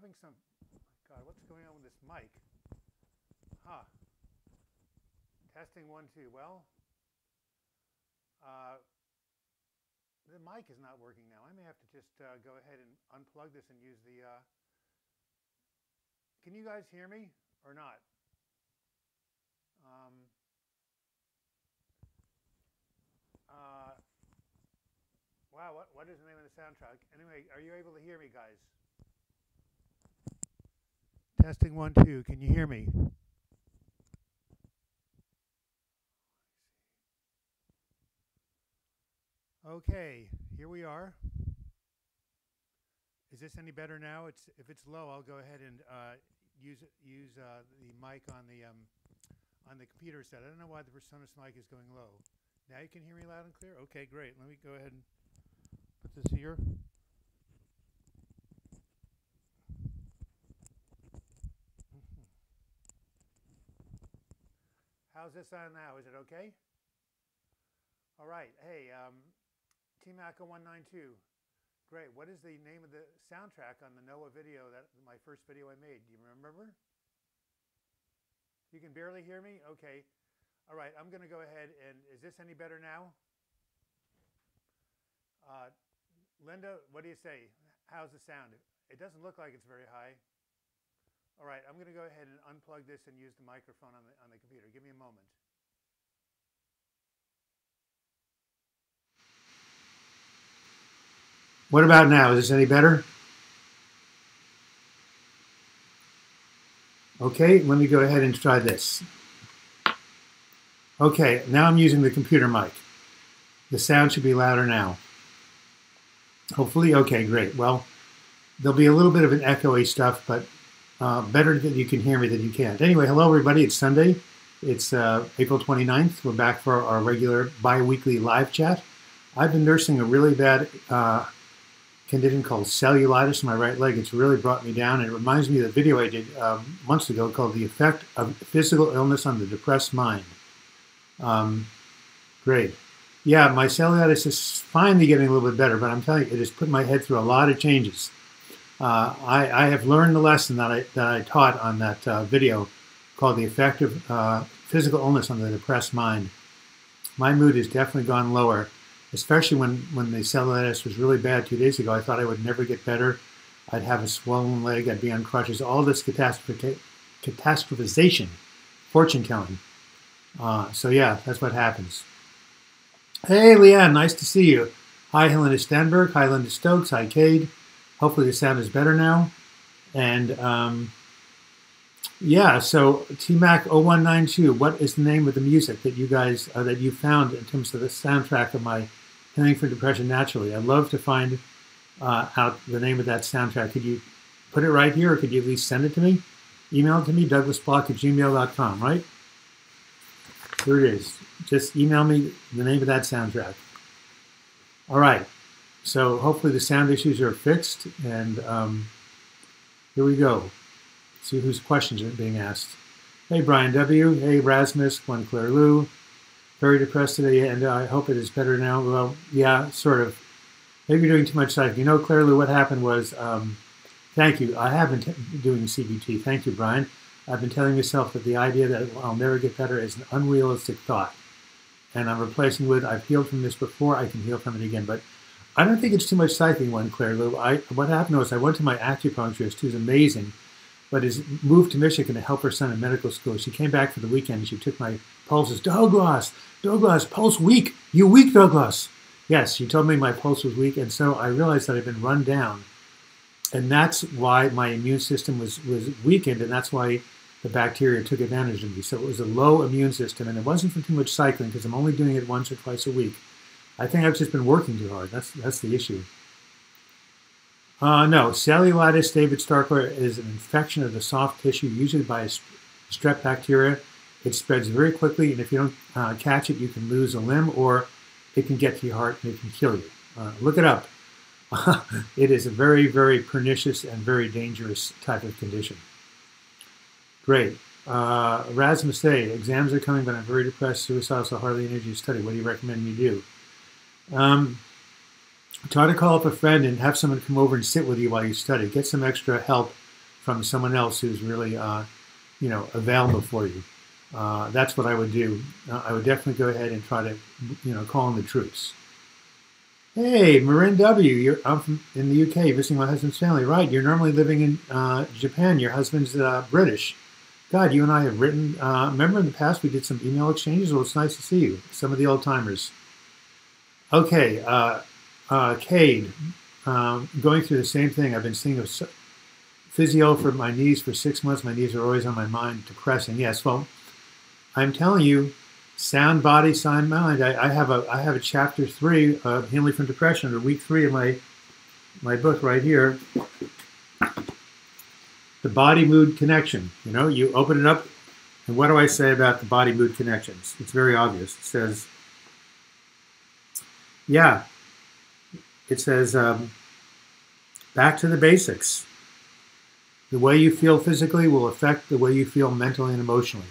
having some, God, what's going on with this mic? Huh. Testing 1, 2. Well, the mic is not working now. I may have to just go ahead and unplug this and use the, can you guys hear me or not? Wow, what is the name of the soundtrack? Anyway, are you able to hear me, guys? Testing 1, 2. Can you hear me? Okay, here we are. Is this any better now? If it's low, I'll go ahead and use the mic on the computer set. I don't know why the PreSonus mic is going low. Now you can hear me loud and clear? Okay, great. Let me go ahead and put this here. How's this sound now? Is it okay? All right. Hey, TMAC0192. Great. What is the name of the soundtrack on the Noah video, my first video I made? Do you remember? You can barely hear me? Okay. All right. I'm going to go ahead and, is this any better now? Linda, what do you say? How's the sound? It doesn't look like it's very high. All right, I'm going to go ahead and unplug this and use the microphone on the computer. Give me a moment. What about now? Is this any better? Okay, let me go ahead and try this. Okay, now I'm using the computer mic. The sound should be louder now. Hopefully, okay, great. Well, there'll be a little bit of an echoey stuff, but better that you can hear me than you can't. Anyway, hello everybody, it's Sunday. It's April 29th. We're back for our regular bi-weekly live chat. I've been nursing a really bad condition called cellulitis in my right leg. It's really brought me down. It reminds me of the video I did months ago called The Effect of Physical Illness on the Depressed Mind. Great. Yeah, my cellulitis is finally getting a little bit better, but I'm telling you, it has put my head through a lot of changes. I have learned the lesson that I taught on that video called The Effect of Physical Illness on the Depressed Mind. My mood has definitely gone lower, especially when the cellulitis was really bad 2 days ago. I thought I would never get better. I'd have a swollen leg. I'd be on crutches. All this catastrophization, fortune telling. So yeah, that's what happens. Hey, Leanne, nice to see you. Hi, Helena Stenberg. Hi, Linda Stokes. Hi, Cade. Hopefully the sound is better now. And yeah, so TMAC0192, what is the name of the music that you guys, that you found in terms of the soundtrack of my Healing from Depression Naturally? I'd love to find out the name of that soundtrack. Could you put it right here, or could you at least send it to me? Email it to me, douglasblock@gmail.com, right? Here it is. Just email me the name of that soundtrack. All right. So hopefully the sound issues are fixed, and here we go. See whose questions are being asked. Hey, Brian W. Hey, Rasmus. One Claire Lou. Very depressed today, and I hope it is better now. Well, yeah, sort of. Maybe you're doing too much psych. You know, Claire Lou, what happened was, thank you. I have been doing CBT. Thank you, Brian. I've been telling myself that the idea that I'll never get better is an unrealistic thought. And I'm replacing with, I've healed from this before, I can heal from it again. But I don't think it's too much psyching, one Claire Lou. What happened was I went to my acupuncturist, who's amazing, but has moved to Michigan to help her son in medical school. She came back for the weekend and she took my pulses. Douglas, pulse weak. You weak, Douglas. Yes, she told me my pulse was weak, and so I realized that I'd been run down. And that's why my immune system was weakened, and that's why the bacteria took advantage of me. So it was a low immune system, and it wasn't from too much cycling, because I'm only doing it once or twice a week. I think I've just been working too hard. That's the issue. No, cellulitis, David Starkler, is an infection of the soft tissue, usually by a strep bacteria. It spreads very quickly, and if you don't catch it, you can lose a limb, or it can get to your heart and it can kill you. Look it up. It is a very, very pernicious and very dangerous type of condition. Great. Rasmus say, exams are coming, but I'm very depressed, suicidal, so hardly energy to study. What do you recommend me do? Try to call up a friend and have someone come over and sit with you while you study. Get some extra help from someone else who's really, available for you. That's what I would do. I would definitely go ahead and try to, call in the troops. Hey, Marin W., I'm in the UK visiting my husband's family. Right, you're normally living in Japan. Your husband's British. God, you and I have written. Remember in the past we did some email exchanges? Well, it's nice to see you. Some of the old timers. Okay, Cade, going through the same thing. I've been seeing a physio for my knees for 6 months. My knees are always on my mind. Depressing. Yes, well, I'm telling you, sound body, sound mind. I have a chapter 3 of Healing from Depression, or week 3 of my book right here. The body-mood connection. You open it up, and what do I say about the body-mood connections? It's very obvious. It says, back to the basics. The way you feel physically will affect the way you feel mentally and emotionally.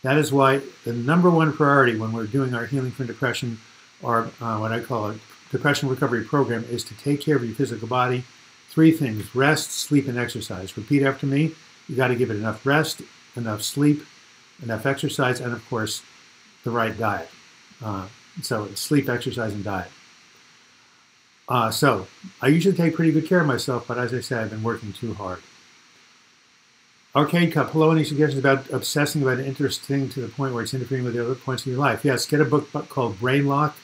That is why the #1 priority when we're doing our Healing from Depression, or what I call a depression recovery program, is to take care of your physical body. 3 things: rest, sleep, and exercise. Repeat after me. You got to give it enough rest, enough sleep, enough exercise, and of course, the right diet. So it's sleep, exercise, and diet. So I usually take pretty good care of myself, but as I said, I've been working too hard. Arcade Cup, hello, any suggestions about obsessing about an interesting to the point where it's interfering with the other points in your life? Yes, get a book called Brain Lock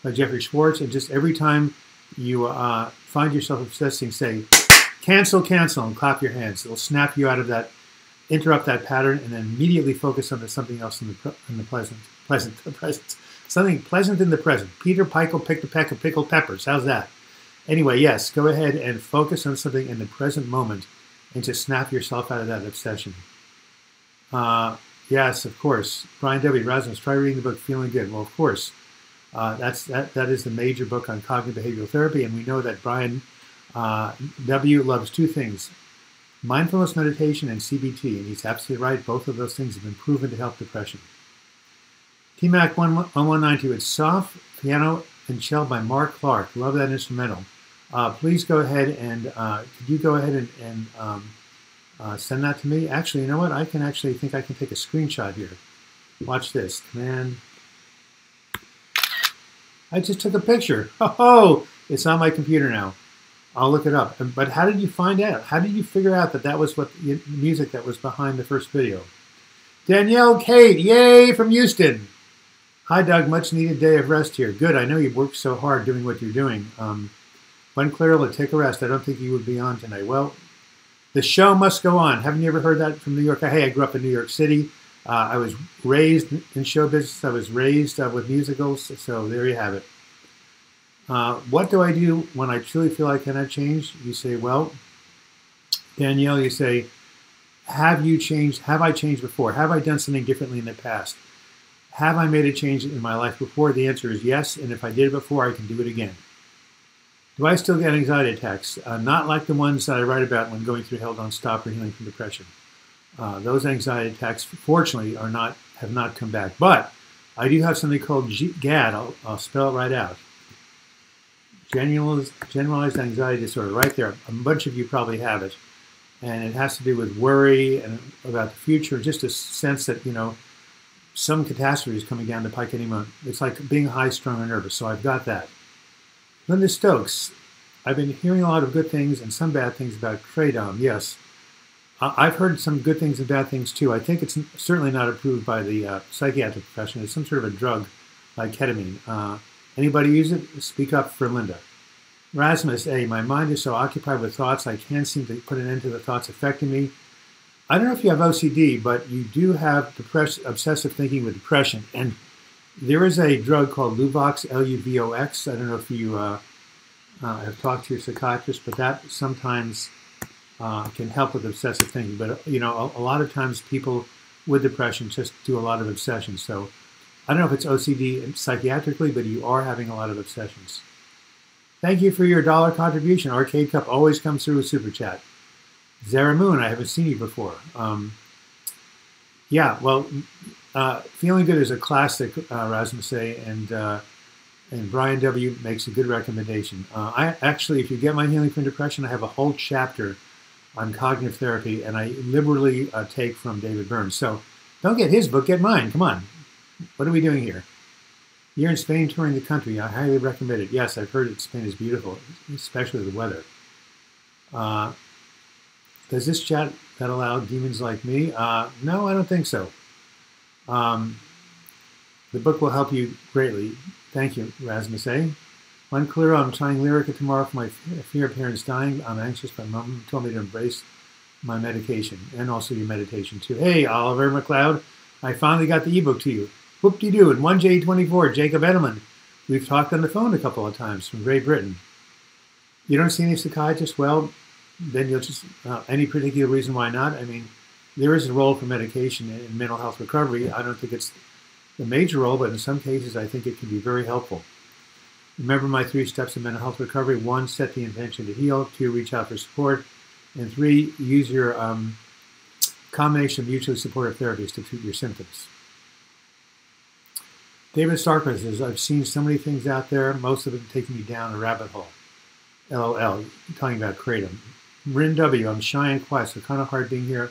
by Jeffrey Schwartz, and just every time you find yourself obsessing, say, cancel, and clap your hands. It'll snap you out of that, interrupt that pattern, and then immediately focus on something else in the present. Something pleasant in the present. Peter Pikel picked a peck of pickled peppers. How's that? Anyway, yes, go ahead and focus on something in the present moment and to snap yourself out of that obsession. Yes, of course. Brian W. Rasmus, try reading the book Feeling Good. Well, of course. That is the major book on cognitive behavioral therapy, and we know that Brian W. loves 2 things: mindfulness meditation and CBT, and he's absolutely right. Both of those things have been proven to help depression. TMAC 1192, it's Soft Piano and Shell by Mark Clark. Love that instrumental. Please go ahead and could you go ahead and send that to me? Actually, you know what? I think I can take a screenshot here. Watch this. Command. I just took a picture. Oh, it's on my computer now. I'll look it up. But how did you find out? How did you figure out that that was what the music that was behind the first video? Danielle Kate, yay, from Houston. Hi, Doug. Much needed day of rest here. Good. I know you've worked so hard doing what you're doing. When Clearly, take a rest. I don't think you would be on tonight. Well, the show must go on. Haven't you ever heard that from New York? Hey, I grew up in New York City. I was raised in show business. I was raised with musicals. So there you have it. What do I do when I truly feel I cannot change? You say, well, Danielle, you say, have you changed? Have I changed before? Have I done something differently in the past? Have I made a change in my life before? The answer is yes. And if I did it before, I can do it again. Do I still get anxiety attacks? Not like the ones that I write about when going through Hell Don't Stop or Healing from Depression. Those anxiety attacks, fortunately, have not come back. But I do have something called GAD. I'll spell it right out. Generalized anxiety disorder, right there. A bunch of you probably have it. And it has to do with worry and about the future, just a sense that, some catastrophe is coming down the pike any moment. It's like being high-strung or nervous, so I've got that. Linda Stokes, I've been hearing a lot of good things and some bad things about Kratom. Yes, I've heard some good things and bad things too. I think it's certainly not approved by the psychiatric profession. It's some sort of a drug like ketamine. Anybody use it? Speak up for Linda. Rasmus A., my mind is so occupied with thoughts I can't seem to put an end to the thoughts affecting me. I don't know if you have OCD, but you do have obsessive thinking with depression. And there is a drug called Luvox, Luvox. I don't know if you have talked to your psychiatrist, but that sometimes can help with obsessive thinking. But, a lot of times people with depression just do a lot of obsessions. So I don't know if it's OCD psychiatrically, but you are having a lot of obsessions. Thank you for your $1 contribution. Arcade Cup always comes through with Super Chat. Zara Moon, I haven't seen you before. Feeling Good is a classic, Rasmus A., and Brian W. makes a good recommendation. I actually, if you get my Healing from Depression, I have a whole chapter on cognitive therapy, and I liberally take from David Burns. So don't get his book, get mine. Come on. What are we doing here? You're in Spain touring the country. I highly recommend it. Yes, I've heard that Spain is beautiful, especially the weather. Does this chat that allow demons like me? No, I don't think so. The book will help you greatly. Thank you, Rasmus A. One clear, I'm trying Lyrica tomorrow for my fear of parents dying. I'm anxious, but Mom told me to embrace my medication and also your meditation too. Hey, Oliver McLeod, I finally got the ebook to you. Whoop-de-doo, and 1J24, Jacob Edelman. We've talked on the phone a couple of times from Great Britain. You don't see any psychiatrists? Well, then you'll just, any particular reason why not? I mean, there is a role for medication in mental health recovery. I don't think it's the major role, but in some cases, I think it can be very helpful. Remember my 3 steps of mental health recovery. 1, set the intention to heal. 2, reach out for support. And 3, use your combination of mutually supportive therapies to treat your symptoms. David Starkman says, I've seen so many things out there, most of them taking me down a rabbit hole. LOL, talking about Kratom. Rin W, I'm shy and quiet, so kind of hard being here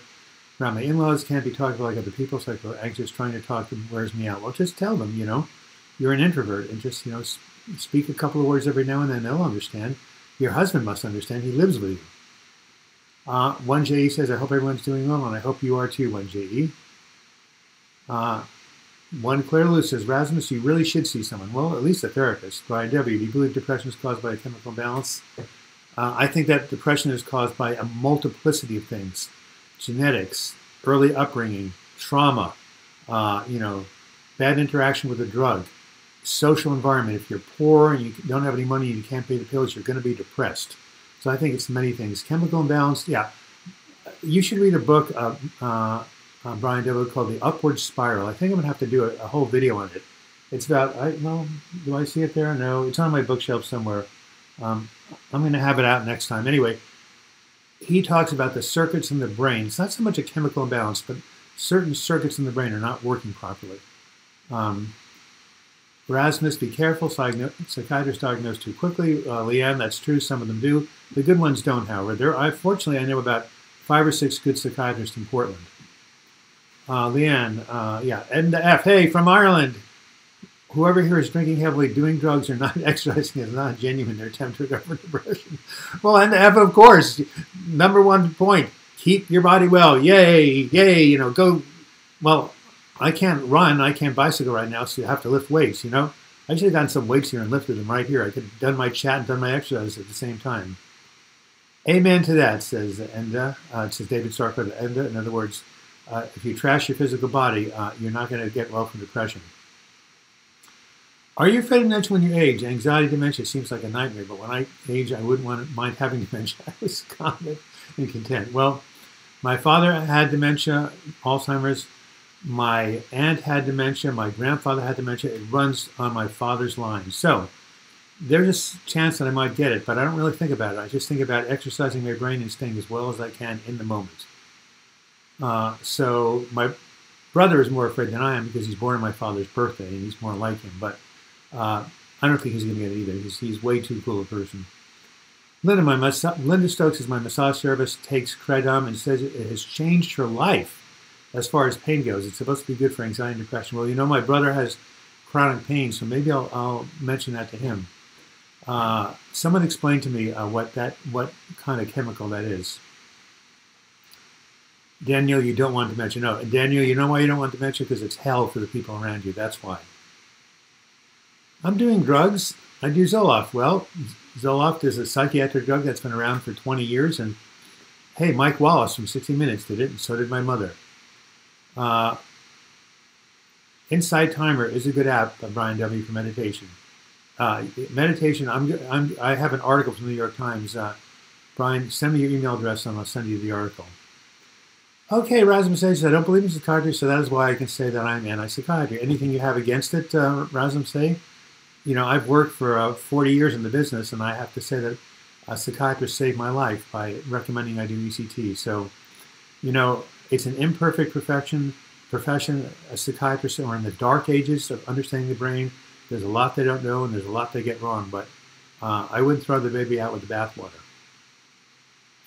around my in-laws. Can't be talking to like other people, so I feel anxious trying to talk to them, wears me out. Well, just tell them, you're an introvert, and just, speak a couple of words every now and then. They'll understand. Your husband must understand. He lives with you. 1JE says, I hope everyone's doing well, and I hope you are too, 1JE. One Claire Lou says, Rasmus, you really should see someone. Well, at least a therapist. Brian W, do you believe depression is caused by a chemical imbalance? I think that depression is caused by a multiplicity of things. Genetics, early upbringing, trauma, bad interaction with a drug, social environment. If you're poor and you don't have any money and you can't pay the bills, you're going to be depressed. So I think it's many things. Chemical imbalance, yeah. You should read a book, Brian W, called The Upward Spiral. I think I'm going to have to do a whole video on it. It's about, do I see it there? No, it's on my bookshelf somewhere. I'm going to have it out next time. Anyway, he talks about the circuits in the brain. It's not so much a chemical imbalance, but certain circuits in the brain are not working properly. Rasmus, be careful. Psychiatrists diagnose too quickly. Leanne, that's true. Some of them do. The good ones don't, however. Fortunately, I know about 5 or 6 good psychiatrists in Portland. Leanne, yeah. Edna F, hey, from Ireland. Whoever here is drinking heavily, doing drugs, or not exercising is not genuine. Their attempt to recover depression. Well, Edna F, of course. Number 1 point, keep your body well. Yay, yay, go. Well, I can't run, I can't bicycle right now, so you have to lift weights, I should have gotten some weights here and lifted them right here. I could have done my chat and done my exercise at the same time. Amen to that, says Enda. It says David Starkman, Enda. In other words, if you trash your physical body, you're not going to get well from depression. Are you afraid of dementia when you age? Anxiety, dementia seems like a nightmare, but when I age, I wouldn't mind having dementia. I was calm and content. Well, my father had dementia, Alzheimer's. My aunt had dementia. My grandfather had dementia. It runs on my father's line. So there's a chance that I might get it, but I don't really think about it. I just think about exercising my brain and staying as well as I can in the moment. So my brother is more afraid than I am because he's born on my father's birthday and he's more like him. But I don't think he's going to get it either. He's way too cool a person. Linda Stokes is my massage therapist, takes Kratom and says it has changed her life as far as pain goes. It's supposed to be good for anxiety and depression. Well, my brother has chronic pain, so maybe I'll mention that to him. Someone explained to me what kind of chemical that is. Daniel, you don't want dementia. No, Daniel, you know why you don't want dementia? Because it's hell for the people around you. That's why. I'm doing drugs. I do Zoloft. Well, Zoloft is a psychiatric drug that's been around for 20 years. And hey, Mike Wallace from 60 Minutes did it, and so did my mother. Insight Timer is a good app by Brian W. for meditation. Meditation, I have an article from the New York Times. Brian, send me your email address and I'll send you the article. Okay, Rasmus says, I don't believe in psychiatry, so that is why I can say that I'm anti-psychiatry. Anything you have against it, Rasmus say? I've worked for 40 years in the business, and I have to say that a psychiatrist saved my life by recommending I do ECT. So, it's an imperfect profession. A psychiatrist are in the dark ages of understanding the brain. There's a lot they don't know, and there's a lot they get wrong, but I wouldn't throw the baby out with the bathwater.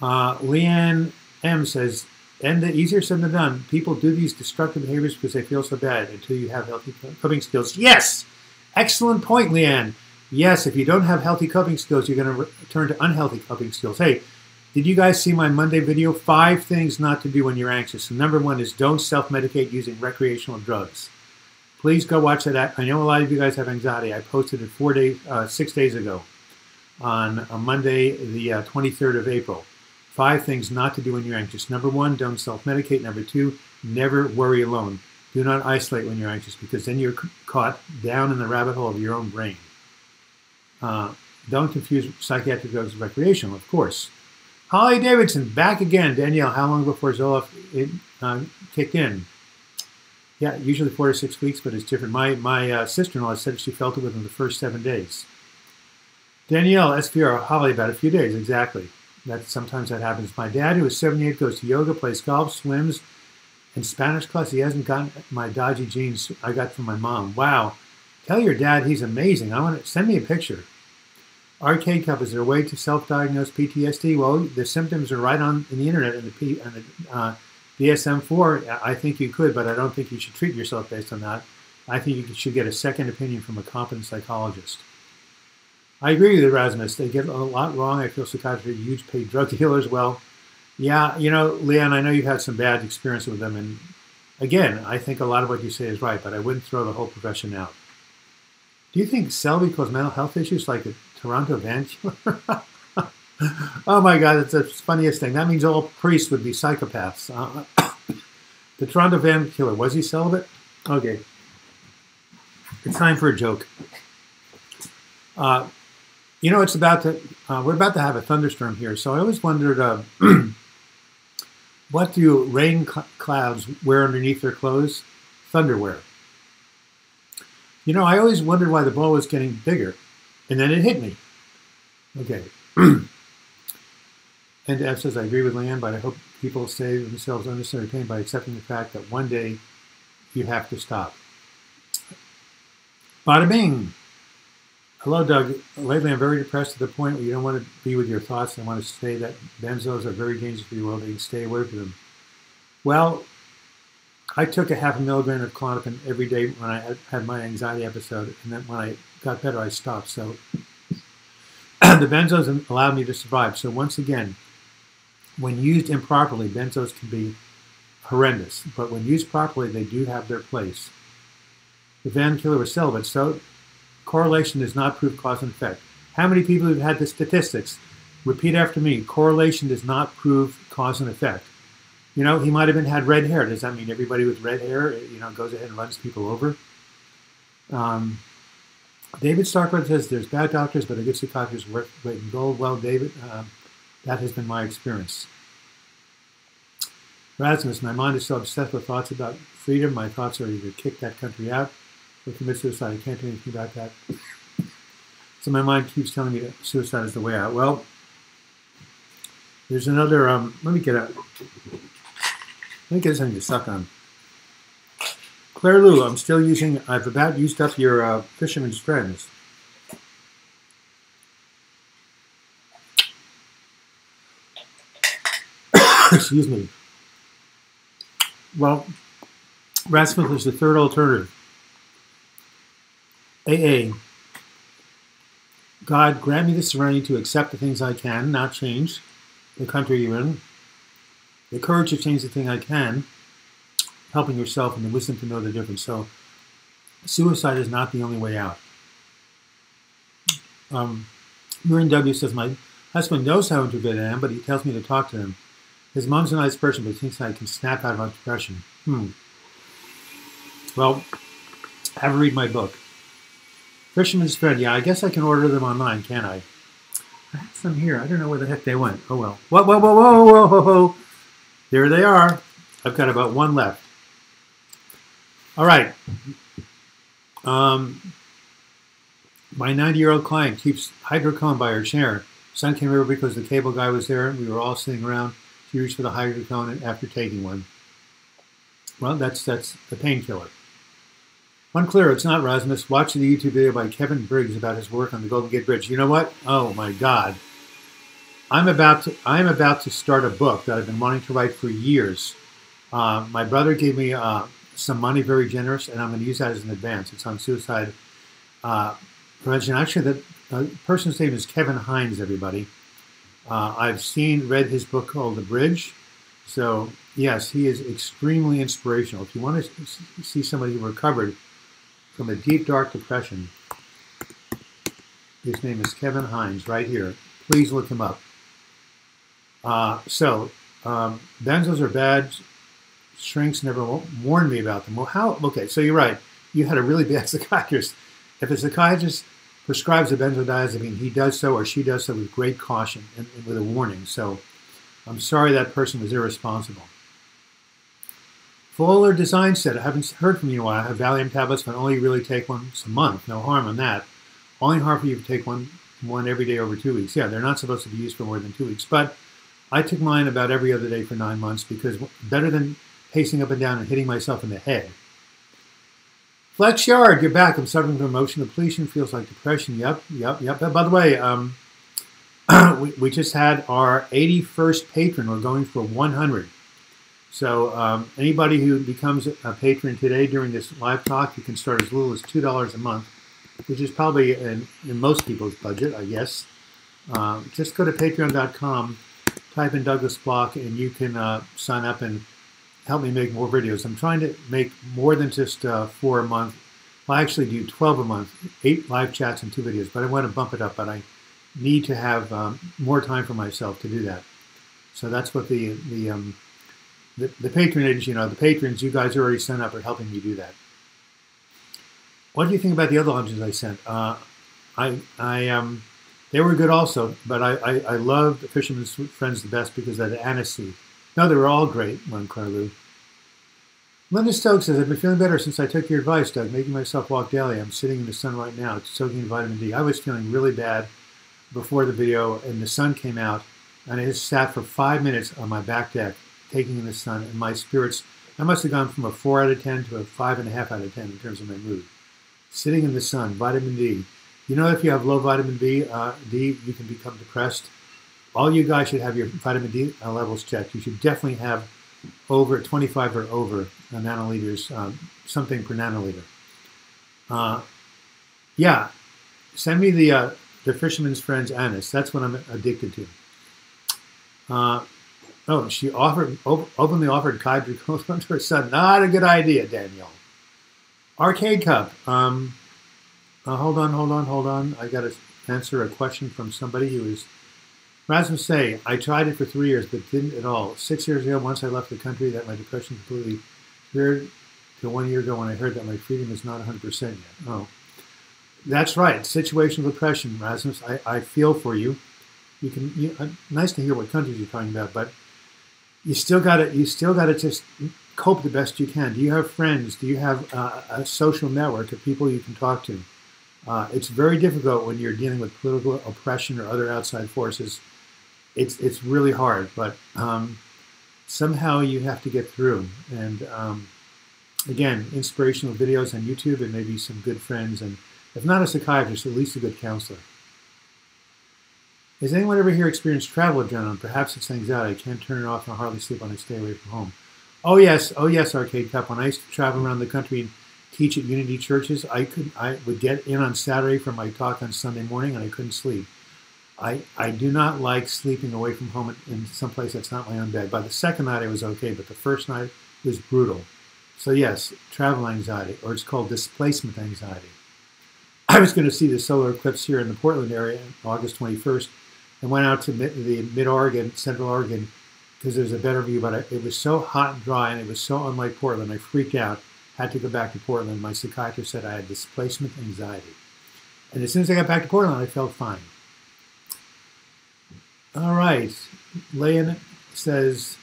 Leanne M says, and the easier said than done. People do these destructive behaviors because they feel so bad until you have healthy coping skills. Yes! Excellent point, Leanne. Yes, if you don't have healthy coping skills, you're going to return to unhealthy coping skills. Hey, did you guys see my Monday video? 5 things not to do when you're anxious. And number 1 is don't self-medicate using recreational drugs. Please go watch that. I know a lot of you guys have anxiety. I posted it 6 days ago on Monday, the 23rd of April. 5 things not to do when you're anxious. Number 1, don't self-medicate. Number 2, never worry alone. Do not isolate when you're anxious because then you're caught down in the rabbit hole of your own brain. Don't confuse psychiatric drugs with recreational, of course. Holly Davidson, back again. Danielle, how long before Zoloft kicked in? Yeah, usually 4 to 6 weeks, but it's different. My sister-in-law said she felt it within the first 7 days. Danielle, SVR, Holly, about a few days, exactly. Sometimes that happens. My dad, who is 78, goes to yoga, plays golf, swims, and Spanish class. He hasn't gotten my dodgy genes I got from my mom. Wow. Tell your dad he's amazing. I want to send me a picture. Arcade Cup, is there a way to self-diagnose PTSD? Well, the symptoms are right on in the internet and the DSM-4. I think you could, but I don't think you should treat yourself based on that. I think you should get a second opinion from a competent psychologist. I agree with you, Erasmus. They get a lot wrong. I feel psychiatrists are huge paid drug dealers. Well, yeah, you know, Leon, I know you've had some bad experience with them. And again, I think a lot of what you say is right, but I wouldn't throw the whole profession out. Do you think Selby caused mental health issues like the Toronto van killer? Oh my God, it's the funniest thing. That means all priests would be psychopaths. The Toronto van killer, was he celibate? Okay. It's time for a joke. You know, it's about to, we're about to have a thunderstorm here, so I always wondered, what do rain clouds wear underneath their clothes? Thunderwear. You know, I always wondered why the ball was getting bigger, and then it hit me. Okay. And F says, I agree with Leanne, but I hope people save themselves unnecessary pain by accepting the fact that one day you have to stop. Bada bing! Hello, Doug. Lately, I'm very depressed to the point where you don't want to be with your thoughts. I want to say that benzos are very dangerous for your well-being. Stay away from them. Well, I took a 0.5 milligram of Klonopin every day when I had my anxiety episode, and then when I got better, I stopped. So the benzos allowed me to survive. So once again, when used improperly, benzos can be horrendous. But when used properly, they do have their place. The van killer was celibate, so correlation does not prove cause and effect. How many people have had the statistics? Repeat after me. Correlation does not prove cause and effect. You know, he might have had red hair. Does that mean everybody with red hair, you know, goes ahead and runs people over? David Starkwood says there's bad doctors, but a good psychiatrist worth weight in gold. Well, David, that has been my experience. Rasmus, my mind is so obsessed with thoughts about freedom. My thoughts are either kick that country out or commit suicide. I can't do anything about that. So my mind keeps telling me that suicide is the way out. Well, there's another, let me get something to suck on. Claire Lou, I'm still using, I've about used up your Fisherman's Friends. Excuse me. Well, Rasmus is the third alternative. AA. God, grant me the serenity to accept the things I can, not change the country you're in. The courage to change the thing I can, helping yourself, and the wisdom to know the difference. So, suicide is not the only way out. Miriam W. says, my husband knows how introverted I am, but he tells me to talk to him. His mom's a nice person, but he thinks I can snap out of my depression. Well, have a read my book. Fisherman's Friend. Yeah, I guess I can order them online, can't I? I had some here. I don't know where the heck they went. Oh, well. Whoa, whoa, whoa, whoa, whoa, whoa, whoa. There they are. I've got about one left. All right. My 90-year-old client keeps hydrocone by her chair. Son came over because the cable guy was there. We were all sitting around. She reached for the hydrocone after taking one. Well, that's the painkiller. Unclear, it's not Rasmus. Watch the YouTube video by Kevin Briggs about his work on the Golden Gate Bridge. You know what? Oh, my God. I'm about to start a book that I've been wanting to write for years. My brother gave me some money, very generous, and I'm going to use that as an advance. It's on suicide prevention. Actually, the person's name is Kevin Hines, everybody. I've read his book called The Bridge. So, yes, he is extremely inspirational. If you want to see somebody who recovered from a deep, dark depression, his name is Kevin Hines, right here. Please look him up. Benzos are bad. Shrinks never warned me about them. Well, how? Okay, so you're right. You had a really bad psychiatrist. If a psychiatrist prescribes a benzodiazepine, he does so or she does so with great caution and with a warning. So I'm sorry that person was irresponsible. Fuller Design said, I haven't heard from you in a while. I have Valium tablets, but only really take once a month. No harm on that. Only harm for you to take one every day over 2 weeks. Yeah, they're not supposed to be used for more than 2 weeks. But I took mine about every other day for 9 months because better than pacing up and down and hitting myself in the head. Flex Yard, you're back. I'm suffering from emotional depletion. Feels like depression. Yep. By the way, we just had our 81st patron. We're going for 100. So anybody who becomes a patron today during this live talk, you can start as little as $2 a month, which is probably in most people's budget, I guess. Just go to patreon.com, type in Douglas Block, and you can sign up and help me make more videos. I'm trying to make more than just 4 a month. Well, I actually do 12 a month, 8 live chats and 2 videos, but I want to bump it up, but I need to have more time for myself to do that. So that's what the patronage, the patrons you guys already sent up are helping me do that. What do you think about the other lunches I sent? They were good also, but I loved the Fisherman's Friends the best because of the aniseed. No, they were all great, one Claire Lou. Linda Stokes says, I've been feeling better since I took your advice, Doug, making myself walk daily. I'm sitting in the sun right now, soaking in vitamin D. I was feeling really bad before the video, and the sun came out, and I just sat for 5 minutes on my back deck, taking in the sun, and my spirits, I must have gone from a 4 out of 10 to a 5.5 out of 10 in terms of my mood. Sitting in the sun, vitamin D. You know, if you have low vitamin D, you can become depressed. All you guys should have your vitamin D levels checked. You should definitely have over 25 or over nanoliters, something per nanoliter. Yeah, send me the Fisherman's Friends anise. That's what I'm addicted to. Oh, she openly offered Kydra to her son. Not a good idea, Danielle. Arcade Cup. Hold on. I got to answer a question from somebody who is. Rasmus say, I tried it for 3 years, but didn't at all. 6 years ago, once I left the country, that my depression completely cleared. To 1 year ago when I heard that my freedom is not 100% yet. Oh, that's right. Situational depression, Rasmus. I feel for you. Nice to hear what countries you're talking about, but you still got to just cope the best you can. Do you have friends? Do you have a social network of people you can talk to? It's very difficult when you're dealing with political oppression or other outside forces. It's really hard, but somehow you have to get through. And again, inspirational videos on YouTube and maybe some good friends, and if not a psychiatrist, at least a good counselor. Has anyone ever here experienced travel adrenaline? Perhaps it's anxiety. I can't turn it off and I hardly sleep when I stay away from home. Oh yes, Arcade Cup. When I used to travel around the country and teach at Unity churches, I would get in on Saturday for my talk on Sunday morning, and I couldn't sleep. I do not like sleeping away from home in some place that's not my own bed. By the second night, I was okay, but the first night was brutal. So yes, travel anxiety, or it's called displacement anxiety. I was going to see the solar eclipse here in the Portland area on August 21st, and went out to the mid-Oregon, Central Oregon, because there's a better view, but it was so hot and dry, and it was so unlike Portland, I freaked out, had to go back to Portland. My psychiatrist said I had displacement anxiety. And as soon as I got back to Portland, I felt fine. All right. Leon says,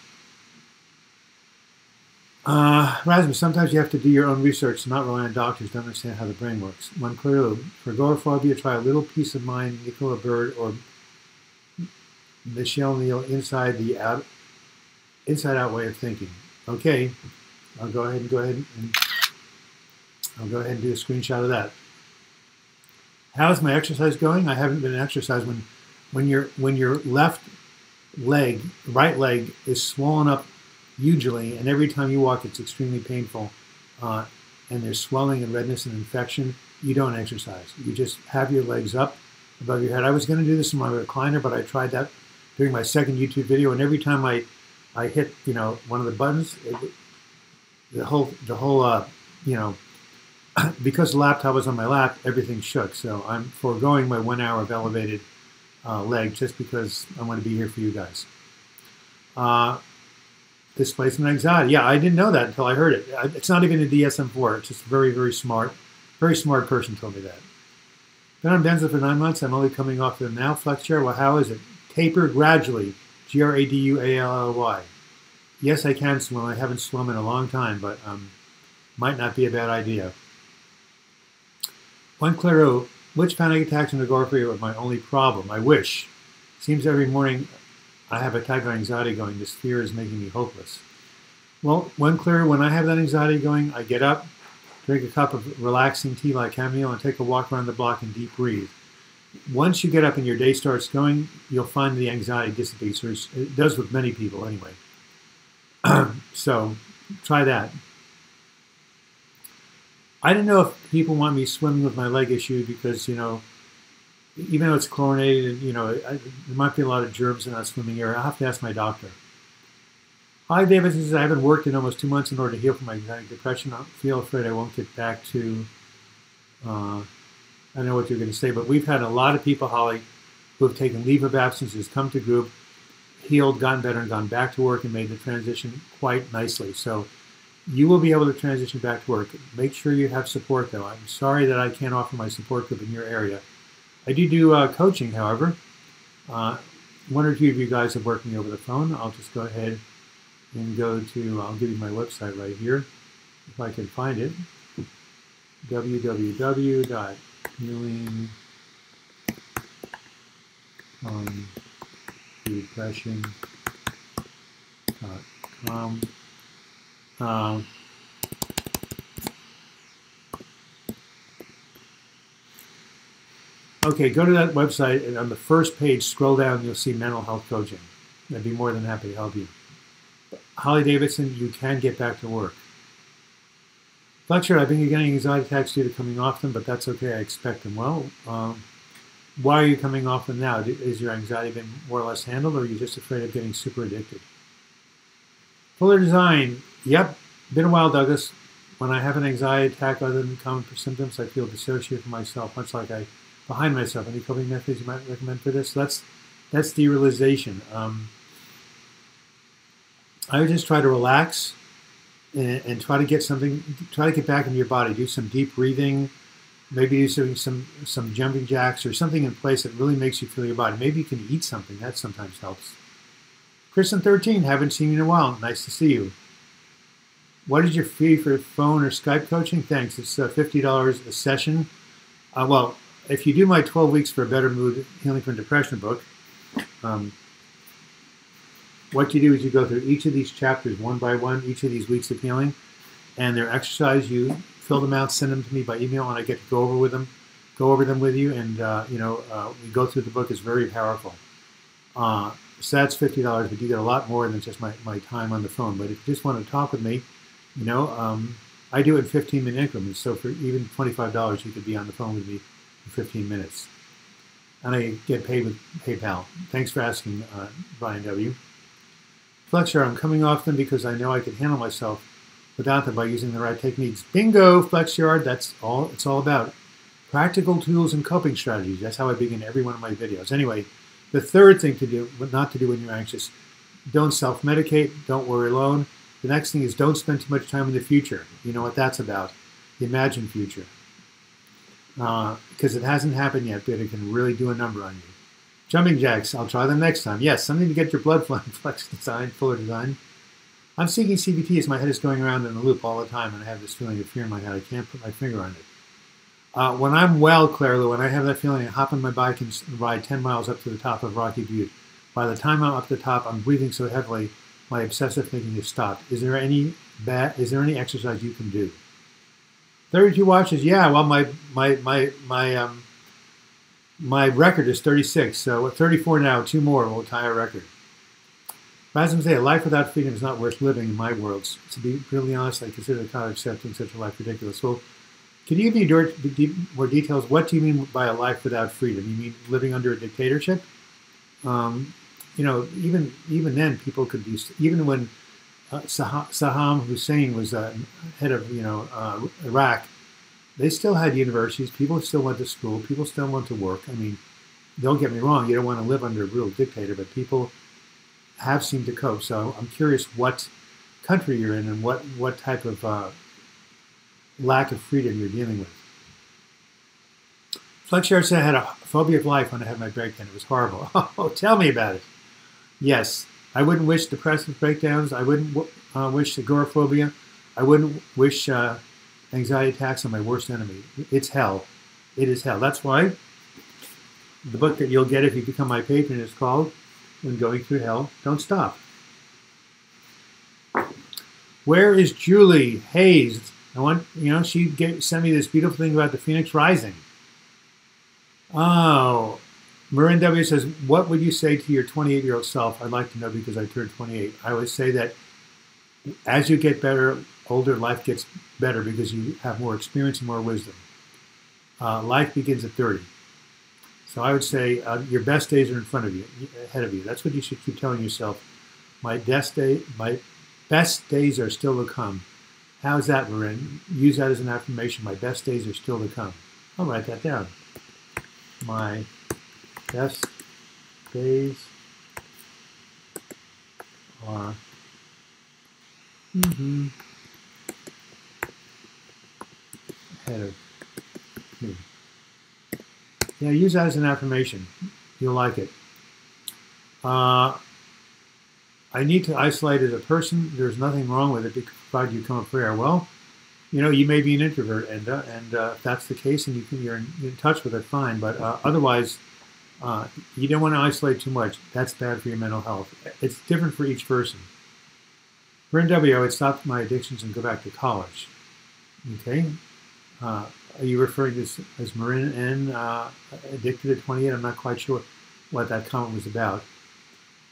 Rasmus, sometimes you have to do your own research, not rely on doctors to understand how the brain works. One clear for agoraphobia, try a little peace of mind, Nicola Bird or Michelle Neal, inside out way of thinking. Okay, I'll go ahead and do a screenshot of that. How's my exercise going? I haven't been exercising. When when your left leg, right leg, is swollen up hugely, and every time you walk, it's extremely painful, and there's swelling and redness and infection, you don't exercise. You just have your legs up above your head. I was going to do this in my recliner, but I tried that during my second YouTube video, and every time I hit, one of the buttons, the whole because the laptop was on my lap, everything shook. So I'm foregoing my 1 hour of elevated leg just because I want to be here for you guys. Displacement anxiety. Yeah, I didn't know that until I heard it. It's not even a DSM-4. It's just very, very smart person told me that. Been on Benzo for 9 months. I'm only coming off them now. Flex chair. Well, how is it? Taper gradually. Gradually. Yes, I can swim. I haven't swum in a long time, but might not be a bad idea. One Claro, which panic attacks and agoraphobia are my only problem? I wish. Seems every morning I have a type of anxiety going. This fear is making me hopeless. Well, one Claro, when I have that anxiety going, I get up, drink a cup of relaxing tea like chamomile, and take a walk around the block and deep breathe. Once you get up and your day starts going, you'll find the anxiety dissipates. It does with many people anyway. So try that. I don't know if people want me swimming with my leg issue because, even though it's chlorinated, there might be a lot of germs in that swimming area. I'll have to ask my doctor. Hi, David says, I haven't worked in almost 2 months in order to heal from my anxiety depression. I feel afraid I won't get back to, I don't know what you're going to say, but we've had a lot of people, Holly, who have taken leave of absences, come to group, healed, gotten better, and gone back to work and made the transition quite nicely. So you will be able to transition back to work. Make sure you have support, though. I'm sorry that I can't offer my support group in your area. I do coaching, however. One or two of you guys have worked me over the phone. I'll just go ahead and go to, I'll give you my website right here, if I can find it, www.healingfromdepression.com. Okay, go to that website, and on the first page, scroll down, you'll see mental health coaching. I'd be more than happy to help you. Holly Davidson, you can get back to work. Fletcher, I've been getting anxiety attacks due to coming off them, but that's okay. I expect them. Well, why are you coming off them now? Is your anxiety been more or less handled, or are you just afraid of getting super addicted? Fuller Design. Yep, been a while, Douglas. When I have an anxiety attack other than common symptoms, I feel dissociated from myself, much like I behind myself. Any coping methods you might recommend for this? That's derealization. I would just try to relax and try to get back into your body. Do some deep breathing, maybe do some jumping jacks or something in place that really makes you feel your body. Maybe you can eat something. That sometimes helps. Kristen13, haven't seen you in a while. Nice to see you. What is your fee for phone or Skype coaching? Thanks. It's $50 a session. Well, if you do my 12 Weeks for a Better Mood, Healing from Depression book, what you do is you go through each of these chapters one by one, each of these weeks of healing, and their exercise, you fill them out, send them to me by email, and I get to go over them with you, and we go through the book. It's very powerful. So that's $50, but you get a lot more than just my time on the phone. But if you just want to talk with me, I do it in 15-minute increments. So for even $25, you could be on the phone with me for 15 minutes. And I get paid with PayPal. Thanks for asking, Brian W. Fletcher, I'm coming off them because I know I can handle myself without them by using the right techniques. Bingo, Fletcher, that's all it's all about. Practical tools and coping strategies. That's how I begin every one of my videos. Anyway, the third thing to do, but not to do when you're anxious, don't self-medicate, don't worry alone. The next thing is don't spend too much time in the future. You know what that's about, the imagined future. Because it hasn't happened yet, but it can really do a number on you. Jumping jacks, I'll try them next time. Yes, something to get your blood flowing. Flex Design, Fuller Design. I'm seeking CBT as my head is going around in a loop all the time, and I have this feeling of fear in my head. I can't put my finger on it. When I'm well, Claire Lou, when I have that feeling, I hop on my bike and ride 10 miles up to the top of Rocky Butte. By the time I'm up the top, I'm breathing so heavily, my obsessive thinking has stopped. Is there any exercise you can do? 32 watches, yeah. Well, My record is 36, so at 34 now, 2 more will tie a record. Rasmus say, a life without freedom is not worth living in my worlds. To be really honest, I consider the kind of accepting such a life ridiculous. Well, can you give me more details? What do you mean by a life without freedom? You mean living under a dictatorship? You know, even then, people could be, even when Saddam Hussein was head of, Iraq, they still had universities. People still went to school. People still went to work. I mean, don't get me wrong. You don't want to live under a real dictator, but people have seemed to cope. So I'm curious what country you're in and what type of lack of freedom you're dealing with. Fletcher said I had a phobia of life when I had my breakdown. It was horrible. Oh, tell me about it. Yes, I wouldn't wish depressive breakdowns. I wouldn't wish agoraphobia. I wouldn't wish anxiety attacks on my worst enemy. It's hell. It is hell. That's why the book that you'll get if you become my patron is called When Going Through Hell, Don't Stop. Where is Julie Hayes? I want, she sent me this beautiful thing about the Phoenix Rising. Oh, Marin W. says, what would you say to your 28-year-old self? I'd like to know because I turned 28. I would say that as you get older, life gets better because you have more experience and more wisdom. Life begins at 30. So I would say your best days are in front of you, ahead of you. That's what you should keep telling yourself. My best days are still to come. How's that, Marin? Use that as an affirmation. My best days are still to come. I'll write that down. My best days are ahead of me. Yeah, use that as an affirmation. You'll like it. I need to isolate as a person. There's nothing wrong with it, provided you come up prayer. Well, you may be an introvert, and if that's the case, and you're in touch with it, fine. But otherwise, you don't want to isolate too much. That's bad for your mental health. It's different for each person. For NW, I would stop my addictions and go back to college. Okay. Are you referring to this as Marin N, addicted at 28? I'm not quite sure what that comment was about.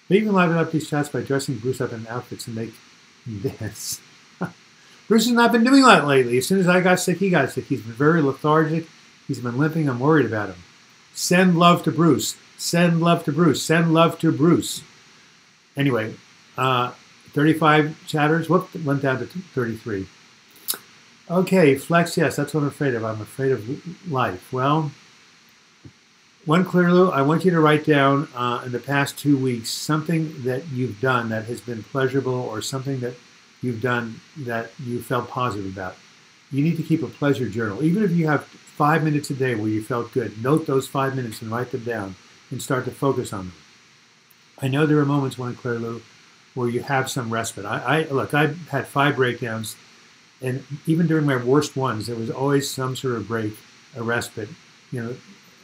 But you can liven up these chats by dressing Bruce up in outfits and make him dance. Bruce has not been doing that lately. As soon as I got sick, he got sick. He's been very lethargic. He's been limping. I'm worried about him. Send love to Bruce. Send love to Bruce. Send love to Bruce. Anyway, 35 chatters. Whoop, went down to 33. Okay, Flex, yes, that's what I'm afraid of. I'm afraid of life. Well, one Clearloo, I want you to write down in the past 2 weeks something that you've done that has been pleasurable or something that you've done that you felt positive about. You need to keep a pleasure journal. Even if you have 5 minutes a day where you felt good, note those 5 minutes and write them down and start to focus on them. I know there are moments, one Clearloo, where you have some respite. Look, I've had 5 breakdowns. And even during my worst ones, there was always some sort of break, a respite.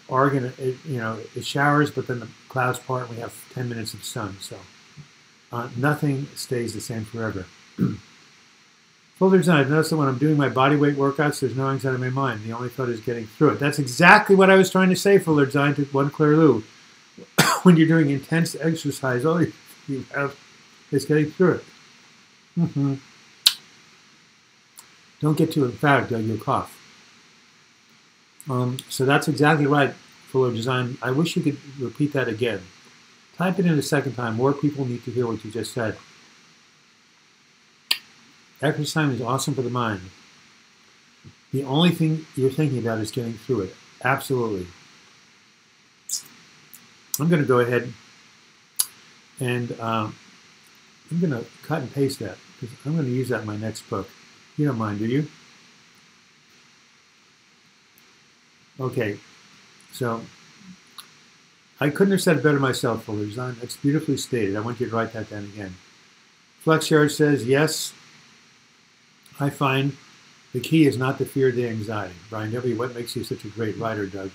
Oregon, it showers, but then the clouds part, and we have 10 minutes of sun. So nothing stays the same forever. Fuller design. I've noticed that when I'm doing my body weight workouts, there's no anxiety in my mind. The only thought is getting through it. That's exactly what I was trying to say, Fuller design, to one Clearloo. When you're doing intense exercise, all you have is getting through it. Don't get too emphatic, Doug, you'll cough. So that's exactly right, Fuller Design. I wish you could repeat that again. Type it in a second time. More people need to hear what you just said. Exercise is awesome for the mind. The only thing you're thinking about is getting through it. Absolutely. I'm going to go ahead and I'm going to cut and paste that because I'm going to use that in my next book. You don't mind, do you? Okay, so I couldn't have said it better myself, Fuller Design. It's beautifully stated. I want you to write that down again. Flexyard says, yes, I find the key is not the fear, the anxiety. Brian W., what makes you such a great writer, Doug?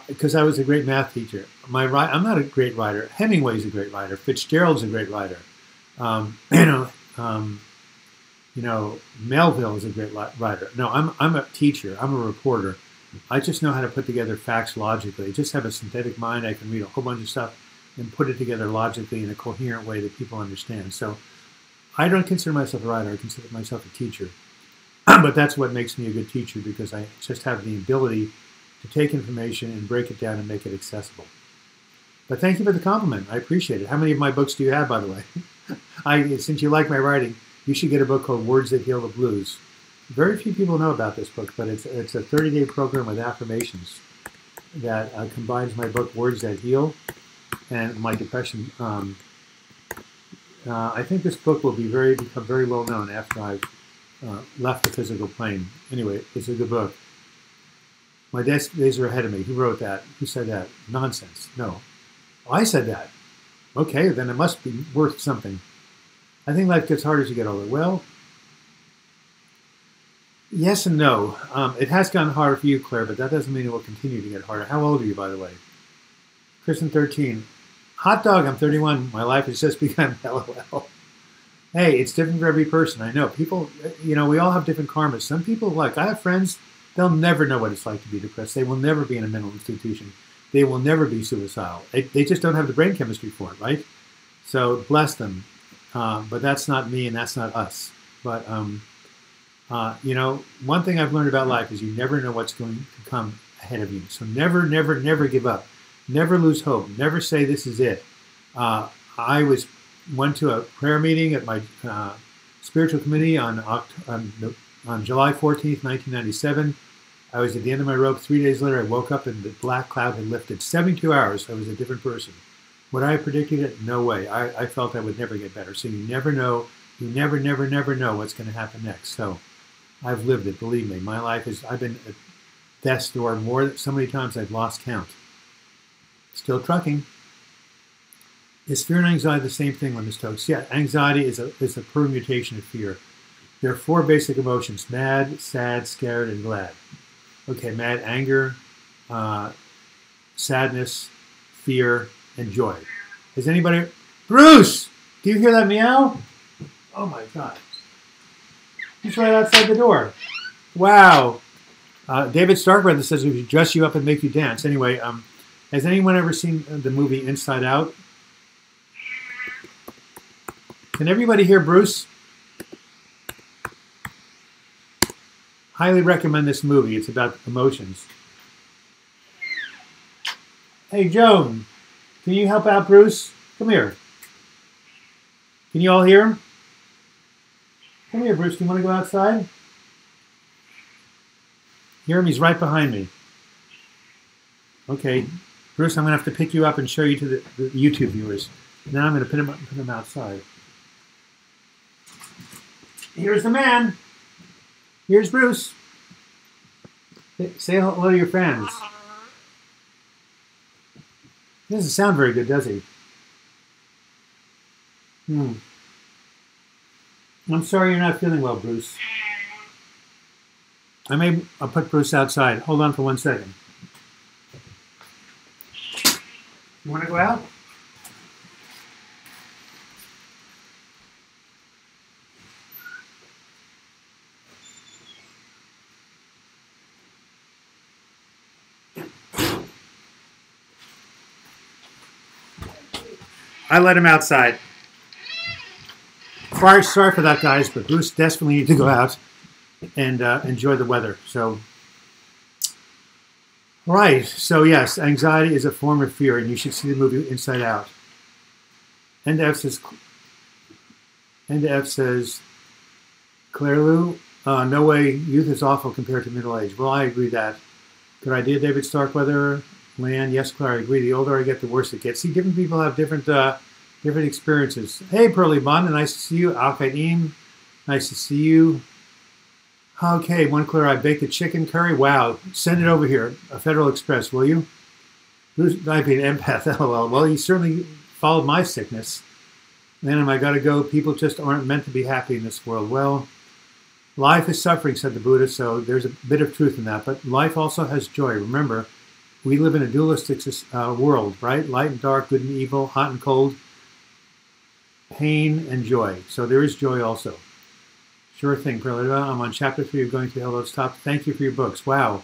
Because I was a great math teacher. I'm not a great writer. Hemingway's a great writer. Fitzgerald's a great writer. Melville is a great writer. No, I'm a teacher. I'm a reporter. I just know how to put together facts logically. I just have a synthetic mind. I can read a whole bunch of stuff and put it together logically in a coherent way that people understand. So I don't consider myself a writer. I consider myself a teacher. But that's what makes me a good teacher, because I just have the ability to take information and break it down and make it accessible. But thank you for the compliment. I appreciate it. How many of my books do you have, by the way? Since you like my writing, you should get a book called Words That Heal the Blues. Very few people know about this book, but it's a 30-day program with affirmations that combines my book Words That Heal and my depression. I think this book will become very well known after I've left the physical plane. Anyway, it's a good book. My days are ahead of me. Who wrote that? Who said that? Nonsense. No. I said that. Okay, then it must be worth something. I think life gets harder as you get older. Well, yes and no. It has gotten harder for you, Claire, but that doesn't mean it will continue to get harder. How old are you, by the way? Kristen, 13. Hot dog, I'm 31. My life has just begun. LOL. Hey, it's different for every person. I know. People, we all have different karmas. Some people, I have friends, they'll never know what it's like to be depressed. They will never be in a mental institution. They will never be suicidal. They just don't have the brain chemistry for it, right? So bless them. But that's not me and that's not us. But, one thing I've learned about life is you never know what's going to come ahead of you. So never, never, never give up. Never lose hope. Never say this is it. I went to a prayer meeting at my spiritual committee on July 14th, 1997. I was at the end of my rope. 3 days later, I woke up and the black cloud had lifted. 72 hours, I was a different person. Would I have predicted it? No way. I felt I would never get better. So you never know. You never, never, never know what's going to happen next. So I've lived it. Believe me. My life is, I've been at death's door so many times I've lost count. Still trucking. Is fear and anxiety the same thing, Linda Stokes? Yeah, anxiety is a permutation of fear. There are 4 basic emotions: mad, sad, scared, and glad. Okay, mad, anger, sadness, fear, and joy. Has anybody... Bruce! Do you hear that meow? Oh my God. He's right outside the door. Wow. David Starkweather says we should dress you up and make you dance. Anyway, has anyone ever seen the movie Inside Out? Can everybody hear Bruce? Highly recommend this movie. It's about emotions. Hey, Joan, can you help out Bruce? Come here. Can you all hear him? Come here, Bruce. Do you want to go outside? Hear him? He's right behind me. Okay. Bruce, I'm going to have to pick you up and show you to the YouTube viewers. Now I'm going to put him outside. Here's the man. Here's Bruce. Say hello to your friends. He doesn't sound very good, does he? I'm sorry you're not feeling well, Bruce. I'll put Bruce outside. Hold on for 1 second. You want to go out? I let him outside. Sorry for that, guys, but Bruce desperately needs to go out and enjoy the weather. So, right. So, yes, anxiety is a form of fear, and you should see the movie Inside Out. NF says, Claire Lou, no way, youth is awful compared to middle age. Well, I agree that. Good idea, David Starkweather. Lan, yes, Claire, I agree. The older I get, the worse it gets. See, different people have different experiences. Hey, Pearly Bond, nice to see you. Al Qadim, nice to see you. Okay, one Claire, I baked a chicken curry. Wow, send it over here, a Federal Express, will you? Who's might be an empath? LOL. Well, you certainly followed my sickness. Man, I got to go. People just aren't meant to be happy in this world. Well, life is suffering, said the Buddha, so there's a bit of truth in that. But life also has joy. Remember, we live in a dualistic world, right? Light and dark, good and evil, hot and cold, pain and joy. So there is joy also. Sure thing, Perlita. I'm on chapter 3 of Going Through Hell. Let's stop. Thank you for your books. Wow.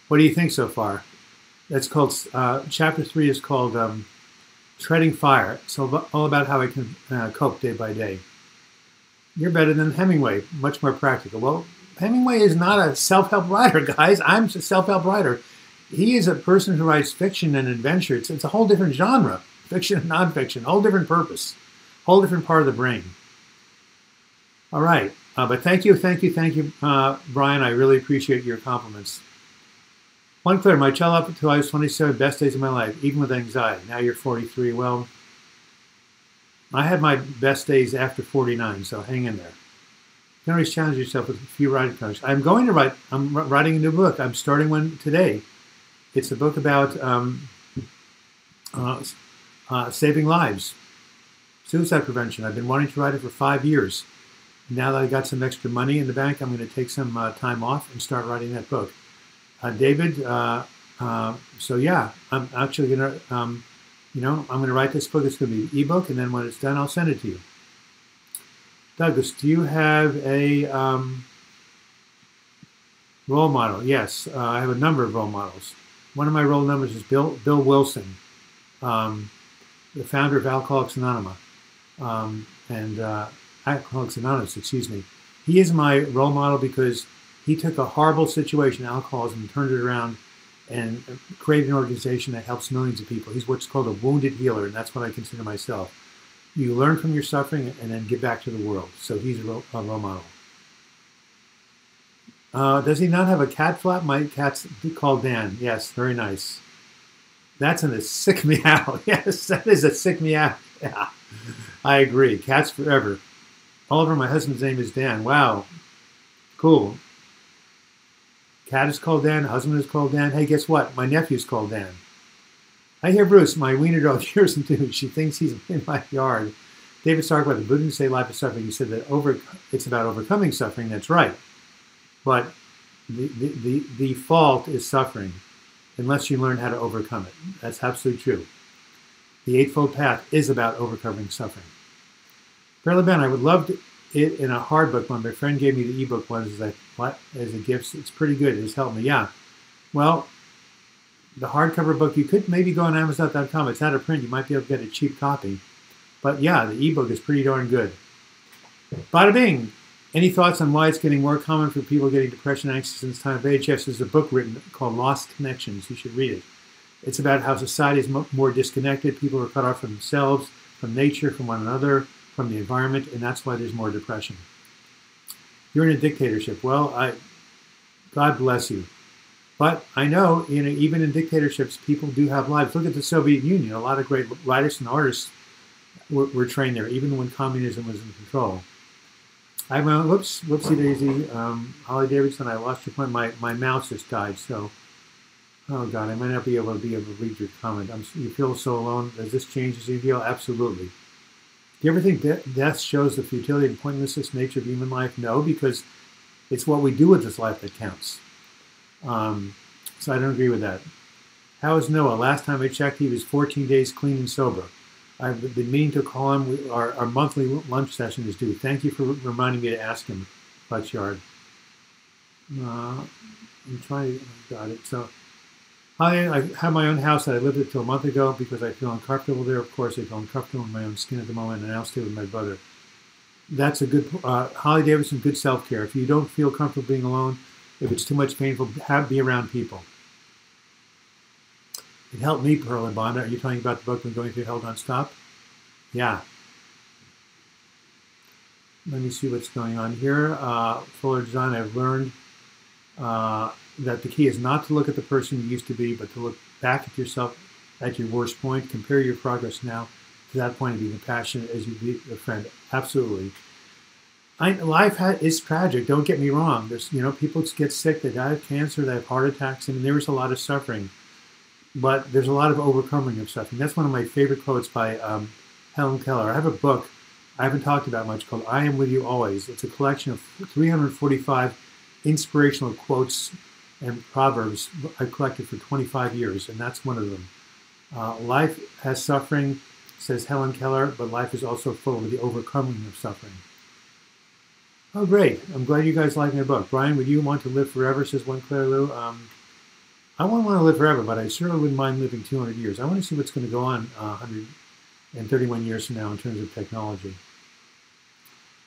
What do you think so far? That's called, chapter 3 is called Treading Fire. It's all about how I can cope day by day. You're better than Hemingway, much more practical. Well, Hemingway is not a self-help writer, guys. I'm a self-help writer. He is a person who writes fiction and adventure. It's a whole different genre, fiction and nonfiction, whole different purpose, whole different part of the brain. All right, but thank you, Brian. I really appreciate your compliments. One clear, my child up until I was 27, best days of my life, even with anxiety. Now you're 43. Well, I had my best days after 49, so hang in there. You can always challenge yourself with a few writing projects. I'm writing a new book. I'm starting one today. It's a book about saving lives, suicide prevention. I've been wanting to write it for 5 years. Now that I got some extra money in the bank, I'm going to take some time off and start writing that book. David, so yeah, I'm actually going to, I'm going to write this book. It's going to be an ebook, and then when it's done, I'll send it to you. Douglas, do you have a role model? Yes, I have a number of role models. One of my role models is Bill Wilson, the founder of Alcoholics Anonymous, Alcoholics Anonymous, excuse me. He is my role model because he took a horrible situation, alcoholism, and turned it around and created an organization that helps millions of people. He's what's called a wounded healer, and that's what I consider myself. You learn from your suffering and then give back to the world. So he's a role model. Does he not have a cat flap? My cat's called Dan. Yes, very nice. That's a sick meow. Yes, that is a sick meow. Yeah, I agree. Cats forever. Oliver, my husband's name is Dan. Wow. Cool. Cat is called Dan. Husband is called Dan. Hey, guess what? My nephew's called Dan. I hear Bruce, my wiener dog, hears him too. She thinks he's in my yard. David Stark, about the Buddha didn't say life is suffering. He said that it's about overcoming suffering. That's right. But the fault is suffering unless you learn how to overcome it. That's absolutely true. The Eightfold Path is about overcoming suffering. Fairly Ben, I would love it in a hard book. My friend gave me the ebook one as a gift. It's pretty good. It's helped me. Yeah. Well, the hardcover book, you could maybe go on Amazon.com. It's out of print. You might be able to get a cheap copy. But yeah, the ebook is pretty darn good. Bada bing. Any thoughts on why it's getting more common for people getting depression and anxiety since time of age? Yes, there's a book written called Lost Connections. You should read it. It's about how society is more disconnected. People are cut off from themselves, from nature, from one another, from the environment, and that's why there's more depression. You're in a dictatorship. Well, God bless you. But I know, even in dictatorships, people do have lives. Look at the Soviet Union. A lot of great writers and artists were trained there, even when communism was in control. I went, whoopsie daisy. Holly Davidson, I lost your point. My mouse just died, so, oh God, I might not be able to read your comment. You feel so alone. Does this change as you feel? Absolutely. Do you ever think death shows the futility and pointlessness nature of human life? No, because it's what we do with this life that counts. So I don't agree with that. How is Noah? Last time I checked, he was 14 days clean and sober. I've been meaning to call him. Our monthly lunch session is due. Thank you for reminding me to ask him, Butchyard. I'm trying to, got it. So I have my own house that I lived in until a month ago because I feel uncomfortable there. Of course, I feel uncomfortable in my own skin at the moment, and I now stay with my brother. That's a good, Holly Davidson, good self-care. If you don't feel comfortable being alone, if it's too much painful, be around people. It helped me, Pearl and Bond. Are you talking about the book when going through Hell Don't Stop? Yeah. Let me see what's going on here. Fuller Design, I've learned that the key is not to look at the person you used to be, but to look back at yourself at your worst point. Compare your progress now to that point and be compassionate as you be a friend. Absolutely. Life is tragic. Don't get me wrong. There's, people get sick. They die of cancer. They have heart attacks. And there is a lot of suffering. But there's a lot of overcoming of suffering. That's one of my favorite quotes by Helen Keller. I have a book I haven't talked about much called I Am With You Always. It's a collection of 345 inspirational quotes and proverbs I've collected for 25 years, and that's one of them. Life has suffering, says Helen Keller, but life is also full of the overcoming of suffering. Oh, great. I'm glad you guys like my book. Brian, would you want to live forever, says one Claire Lou. I wouldn't want to live forever, but I certainly wouldn't mind living 200 years. I want to see what's going to go on 131 years from now in terms of technology.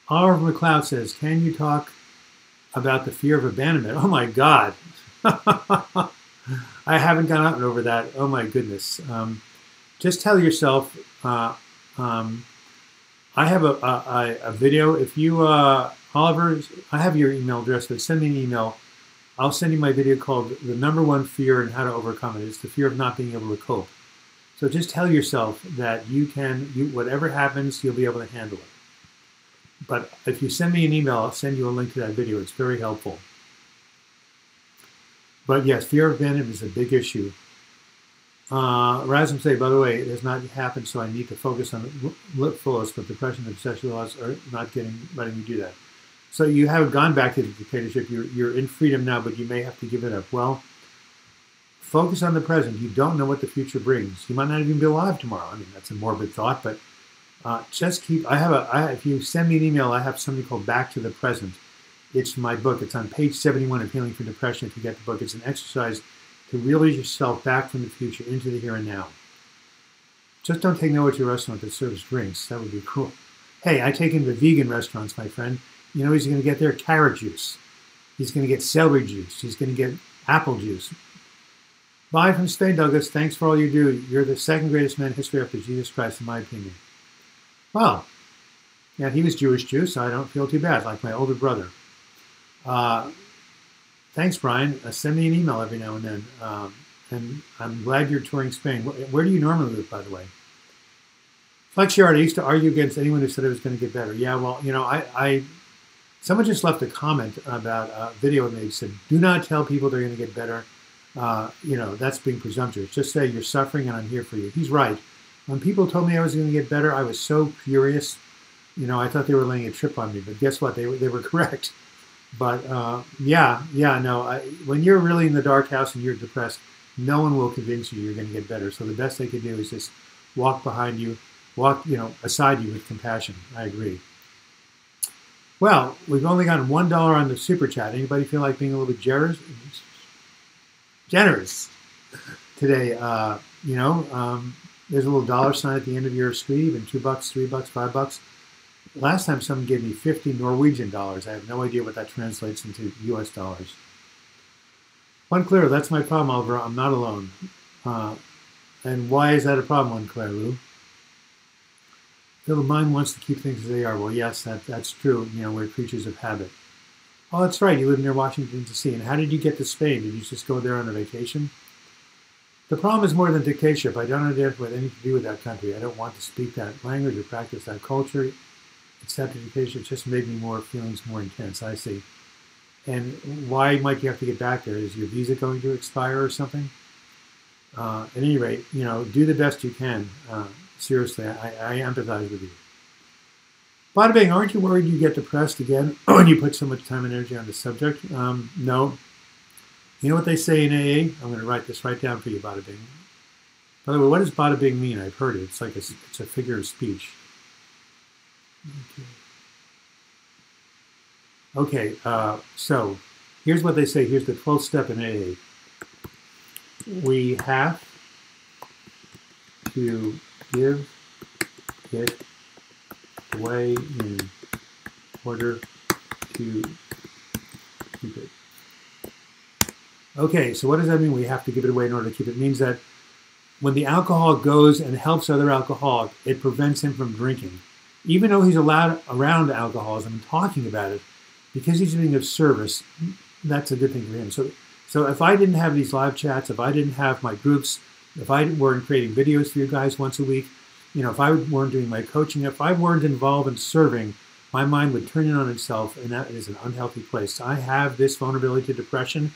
Oliver McLeod says, can you talk about the fear of abandonment? Oh my God. I haven't gone out over that. Oh my goodness. Just tell yourself, I have a video. If you, Oliver, I have your email address, but send me an email. I'll send you my video called The Number One Fear and How to Overcome It. It's the fear of not being able to cope. So just tell yourself that whatever happens, you'll be able to handle it. But if you send me an email, I'll send you a link to that video. It's very helpful. But yes, fear of abandonment is a big issue. Rasm say, by the way, it has not happened, so I need to focus on the fullest, but depression and obsession laws are not letting me do that. So you haven't gone back to the dictatorship. You're in freedom now, but you may have to give it up. Well, focus on the present. You don't know what the future brings. You might not even be alive tomorrow. I mean, that's a morbid thought, but just keep. If you send me an email, I have something called Back to the Present. It's my book. It's on page 71 of Healing from Depression. If you get the book, it's an exercise to reel yourself back from the future into the here and now. Just don't take no to a restaurant that serves drinks. That would be cool. Hey, I take him to vegan restaurants, my friend. You know he's going to get there? Carrot juice. He's going to get celery juice. He's going to get apple juice. Bye from Spain, Douglas. Thanks for all you do. You're the second greatest man in history after Jesus Christ, in my opinion. Well, yeah, he was Jewish Jew, so I don't feel too bad, like my older brother. Thanks, Brian. Send me an email every now and then. And I'm glad you're touring Spain. Where do you normally live, by the way? Flex Yard, I used to argue against anyone who said it was going to get better. Yeah, well, you know, someone just left a comment about a video and they said, do not tell people they're going to get better. You know, that's being presumptuous. Just say you're suffering and I'm here for you. He's right. When people told me I was going to get better, I was so furious. You know, I thought they were laying a trip on me, but guess what? They were correct. But no. When you're really in the dark house and you're depressed, no one will convince you you're going to get better. So the best they can do is just walk behind you, aside you with compassion. I agree. Well, we've only gotten $1 on the super chat. Anybody feel like being a little bit generous today? There's a little dollar sign at the end of your screen, even $2, $3, $5. Last time someone gave me 50 Norwegian dollars. I have no idea what that translates into US dollars. One Claire, that's my problem, Oliver. I'm not alone. And why is that a problem, One Claire, Lou? The mind wants to keep things as they are. Well, yes, that's true. You know, we're creatures of habit. Oh, that's right. You live near Washington, D.C. And how did you get to Spain? Did you just go there on a vacation? The problem is more than dictatorship. I don't identify with anything to do with that country. I don't want to speak that language or practice that culture. Accept education. It just made me feelings more intense. I see. And why might you have to get back there? Is your visa going to expire or something? At any rate, you know, do the best you can. Seriously, I empathize with you. Bada bing, aren't you worried you get depressed again when you put so much time and energy on the subject? No. You know what they say in AA? I'm going to write this right down for you, bada bing. By the way, what does bada bing mean? I've heard it. It's like it's a figure of speech. Okay, so here's what they say. Here's the 12th step in AA. We have to give it away in order to keep it. Okay, so what does that mean? We have to give it away in order to keep it. It means that when the alcoholic goes and helps other alcoholic, it prevents him from drinking. Even though he's allowed around alcoholism and talking about it, because he's being of service, that's a good thing for him. So if I didn't have these live chats, if I didn't have my groups, if I weren't creating videos for you guys once a week, you know, if I weren't doing my coaching, if I weren't involved in serving, my mind would turn in on itself, and that is an unhealthy place. So I have this vulnerability to depression.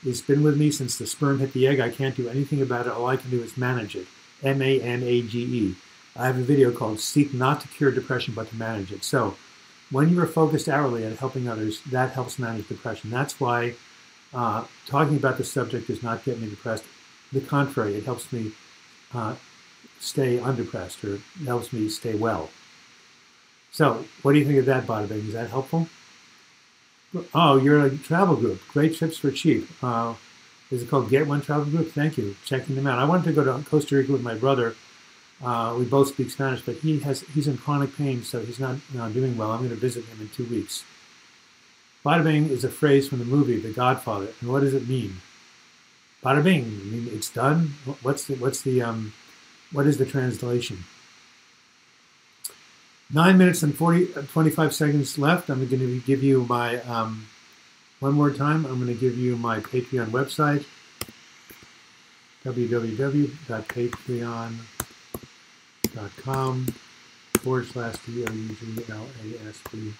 It's been with me since the sperm hit the egg. I can't do anything about it. All I can do is manage it. MANAGE. I have a video called Seek Not to Cure Depression, but to Manage It. So when you are focused hourly on helping others, that helps manage depression. That's why talking about the subject does not get me depressed. The contrary, it helps me stay undepressed, or it helps me stay well. So what do you think of that, Bada Bing? Is that helpful? Oh, you're a travel group. Great trips for cheap. Is it called Get One Travel Group? Thank you. Checking them out. I wanted to go to Costa Rica with my brother. We both speak Spanish, but he's in chronic pain, so he's not doing well. I'm going to visit him in 2 weeks. Bada bing is a phrase from the movie The Godfather, and what does it mean? Bada bing. I mean, it's done. What is the translation? 9 minutes and 25 seconds left. I'm going to give you my one more time. I'm going to give you my Patreon website, www.patreon.com/DOUGLASP.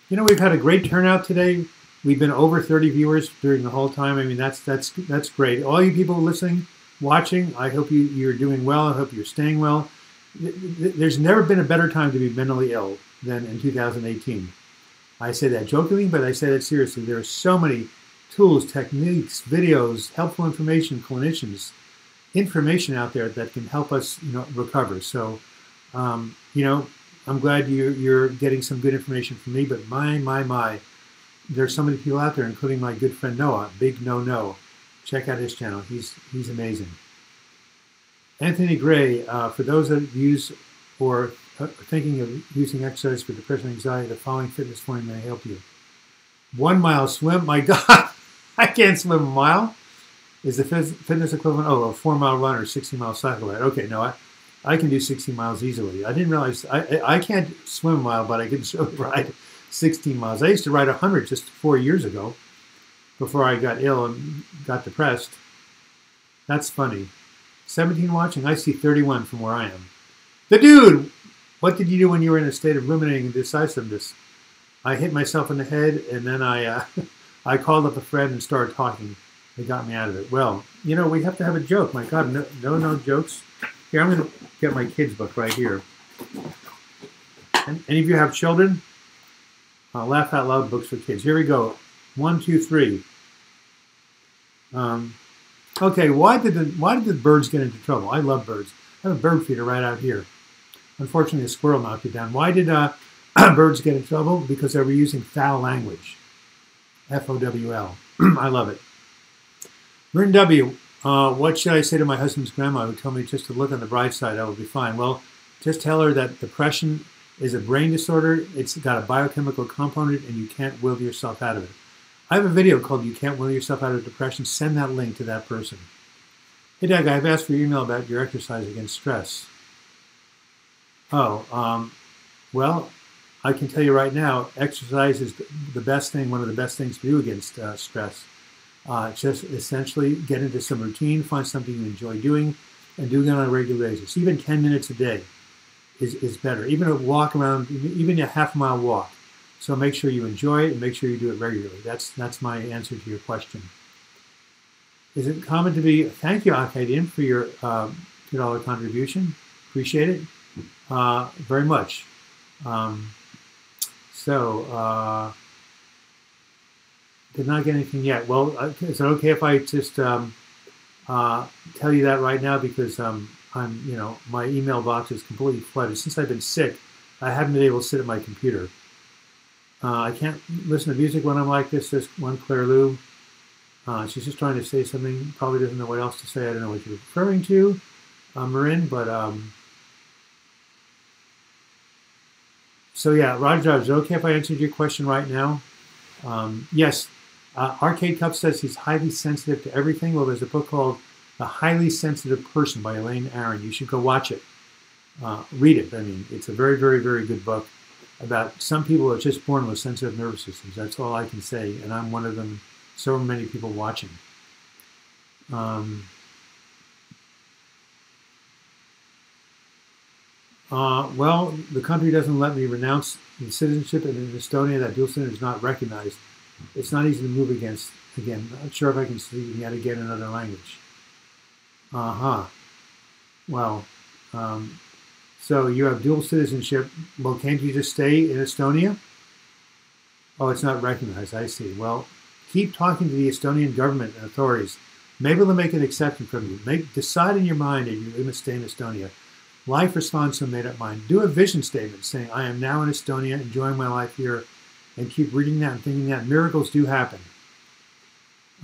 You know, we've had a great turnout today. We've been over 30 viewers during the whole time. I mean, that's great. All you people listening, watching, I hope you're doing well. I hope you're staying well. There's never been a better time to be mentally ill than in 2018. I say that jokingly, but I say that seriously. There are so many tools, techniques, videos, helpful information, clinicians, information out there that can help us, recover. So, I'm glad you're getting some good information from me. But my, there's so many people out there, including my good friend Noah, Big No. Check out his channel. He's amazing. Anthony Gray, for those that use or are thinking of using exercise for depression and anxiety, the following fitness form may help you. 1 mile swim. My God, I can't swim a mile. Is the fitness equivalent? Oh, a 4 mile run or 60-mile cycle ride. Okay, no, I can do 60 miles easily. I didn't realize I can't swim a mile, but I can ride 16 miles. I used to ride 100 just 4 years ago before I got ill and got depressed. That's funny. 17 watching. I see 31 from where I am. The dude, what did you do when you were in a state of ruminating and decisiveness? I hit myself in the head, and then I called up a friend and started talking. They got me out of it. Well, we have to have a joke. My God, no jokes. Here, I'm going to get my kids' book right here. And any of you have children? Laugh Out Loud books for kids. Here we go. 1, 2, 3. Okay, why did the birds get into trouble? I love birds. I have a bird feeder right out here. Unfortunately, a squirrel knocked it down. Why did birds get in trouble? Because they were using foul language. F-O-W-L. I love it. Rin W. What should I say to my husband's grandma who told me just to look on the bright side, I will be fine? Well, just tell her that depression is a brain disorder. It's got a biochemical component, and you can't will yourself out of it. I have a video called You Can't Will Yourself Out of Depression. Send that link to that person. Hey, Doug, I've asked for your email about your exercise against stress. Oh, well, I can tell you right now, exercise is the best thing, one of the best things to do against stress. Just essentially get into some routine, find something you enjoy doing, and do it on a regular basis. Even 10 minutes a day is better. Even a walk around, even a half-mile walk. So make sure you enjoy it and make sure you do it regularly. That's my answer to your question. Is it common to be, thank you, Akadin, for your $2 contribution. Appreciate it very much. Did not get anything yet. Well, is it okay if I just tell you that right now? Because my email box is completely flooded. Since I've been sick, I haven't been able to sit at my computer. I can't listen to music when I'm like this. This one, Claire Lou. She's just trying to say something. Probably doesn't know what else to say. I don't know what you're referring to, Marin. But so yeah, Roger, is it okay if I answered your question right now? Yes. Arcade Cup says he's highly sensitive to everything. Well, there's a book called The Highly Sensitive Person by Elaine Aron. You should go watch it. Read it. I mean, it's a very, very, very good book about some people are just born with sensitive nervous systems. That's all I can say, and I'm one of them. So many people watching. Well, the country doesn't let me renounce the citizenship, and in Estonia, that dual citizenship is not recognized. It's not easy to move against. Again, not sure if I can see yet again another language. Well, so you have dual citizenship. Well, can't you just stay in Estonia? Oh, it's not recognized. I see. Well, keep talking to the Estonian government and authorities. Maybe they'll make an exception from you. Decide in your mind if you're going to stay in Estonia. Life responds to a made-up mind. Do a vision statement saying, I am now in Estonia, enjoying my life here, and keep reading that and thinking that. Miracles do happen.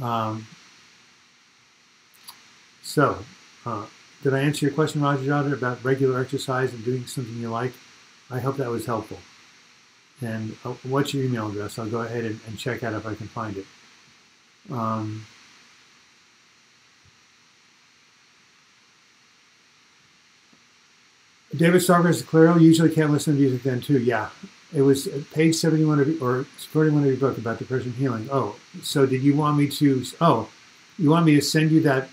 Um, so, did I answer your question, Roger Dodger, about regular exercise and doing something you like? I hope that was helpful. And what's your email address? I'll go ahead and check out if I can find it. David Sarker's Claro, usually can't listen to music then too. Yeah, it was page 71 or 41 of your book about depression healing. Oh, so did you want me to, you want me to send you that?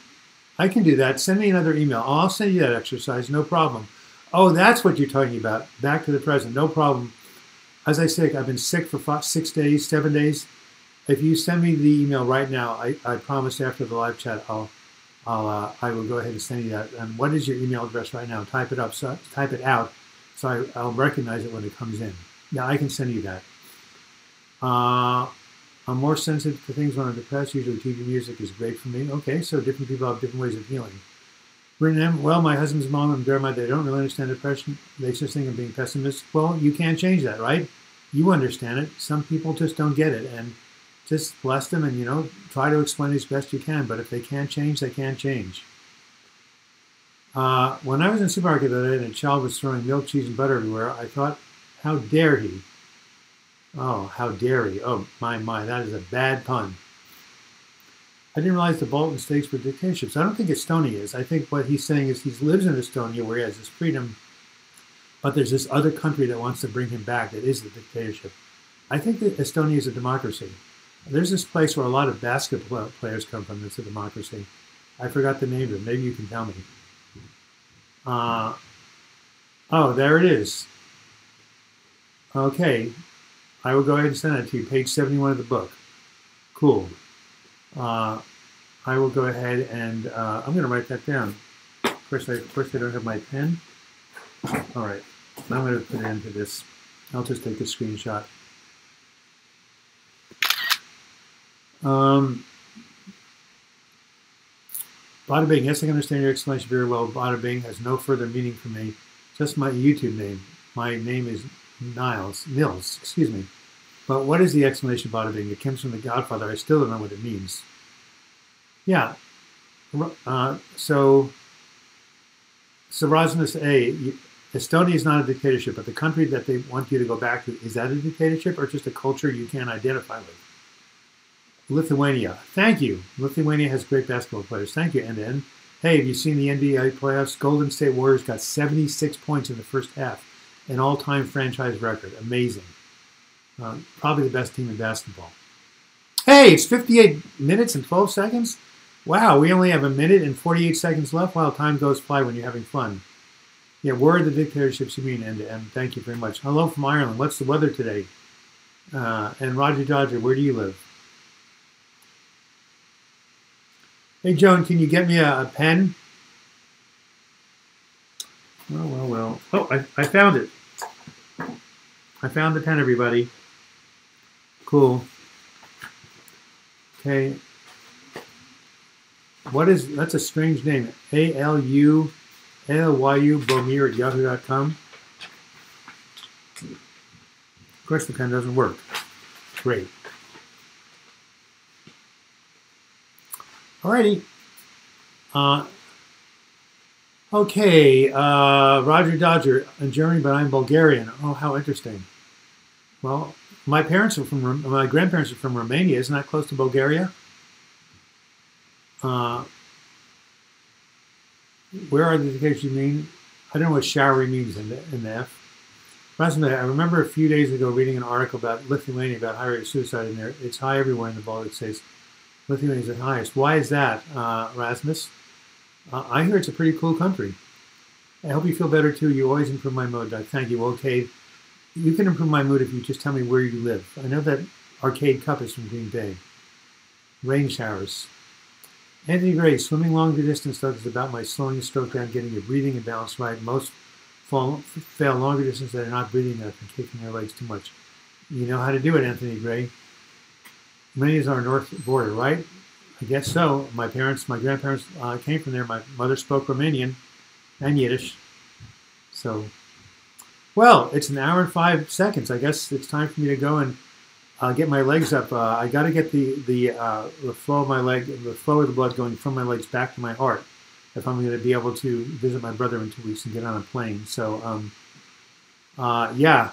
I can do that. Send me another email. I'll send you that exercise, no problem. Oh, that's what you're talking about. Back to the present, no problem. As I say, I've been sick for 6 days, 7 days. If you send me the email right now, I promise after the live chat, I will go ahead and send you that. And what is your email address right now? Type it up, type it out, so I'll recognize it when it comes in. Yeah, I can send you that. I'm more sensitive to things when I'm depressed. Usually TV music is great for me. Okay, so different people have different ways of healing. Well, my husband's mom and grandma, they don't really understand depression. They just think I'm being pessimistic. Well, you can't change that, right? You understand it. Some people just don't get it. And just bless them and, try to explain as best you can. But if they can't change, they can't change. When I was in the supermarket the other day and a child was throwing milk, cheese, and butter everywhere, I thought, how dare he? Oh, how dare he? Oh, my, that is a bad pun. I didn't realize the Balkan states were dictatorships. I don't think Estonia is. I think what he's saying is he lives in Estonia where he has his freedom, but there's this other country that wants to bring him back that is the dictatorship. I think that Estonia is a democracy. There's this place where a lot of basketball players come from that's a democracy. I forgot the name of it. Maybe you can tell me. Oh, there it is. Okay. I will go ahead and send it to you. Page 71 of the book. Cool. I will go ahead and I'm going to write that down. Of course, I don't have my pen. All right. I'm going to put it into this. I'll just take a screenshot. Bada Bing, yes, I can understand your explanation very well. Bada Bing has no further meaning for me. Just my YouTube name. My name is Nils, excuse me. But what is the explanation, Bada Bing? It comes from The Godfather. I still don't know what it means. Yeah. So Rasmus A., Estonia is not a dictatorship, but the country that they want you to go back to, is that a dictatorship or just a culture you can't identify with? Lithuania. Thank you. Lithuania has great basketball players. Thank you, NN. Hey, have you seen the NBA playoffs? Golden State Warriors got 76 points in the first half. An all-time franchise record. Amazing. Probably the best team in basketball. Hey, it's 58 minutes and 12 seconds? Wow, we only have a minute and 48 seconds left. Wow, time goes fly when you're having fun. Yeah, where are the dictatorships you mean, end-to-end? Thank you very much. Hello from Ireland. What's the weather today? And Roger Dodger, where do you live? Hey, Joan, can you get me a pen? Well. Oh, I found it. I found the pen, everybody. Cool. Okay. That's a strange name. ALU Bomir at yahoo.com. Of course, the pen doesn't work. Great. Alrighty. Okay. Roger Dodger in Germany, but I'm Bulgarian. Oh, how interesting. Well, my grandparents are from Romania. Isn't that close to Bulgaria? Where are the dictators you mean? I don't know what showery means in the F. I remember a few days ago reading an article about Lithuania, about high rate of suicide in there. It's high everywhere in the Baltic states. Lithuania is the highest. Why is that, Rasmus? I hear it's a pretty cool country. I hope you feel better too. You always improve my mood. Thank you. Okay, you can improve my mood if you just tell me where you live. I know that Arcade Cup is from Green Bay. Rain showers. Anthony Gray, swimming longer distance is about my slowing the stroke down, getting your breathing and balance right. Most fail longer distance that are not breathing enough and kicking their legs too much. You know how to do it, Anthony Gray. Romania is our north border, right? I guess so. My grandparents came from there. My mother spoke Romanian and Yiddish. So, well, it's an hour and 5 seconds. I guess it's time for me to go and get my legs up. I got to get the flow of my leg, the flow of the blood going from my legs back to my heart, if I'm going to be able to visit my brother in 2 weeks and get on a plane. So, yeah,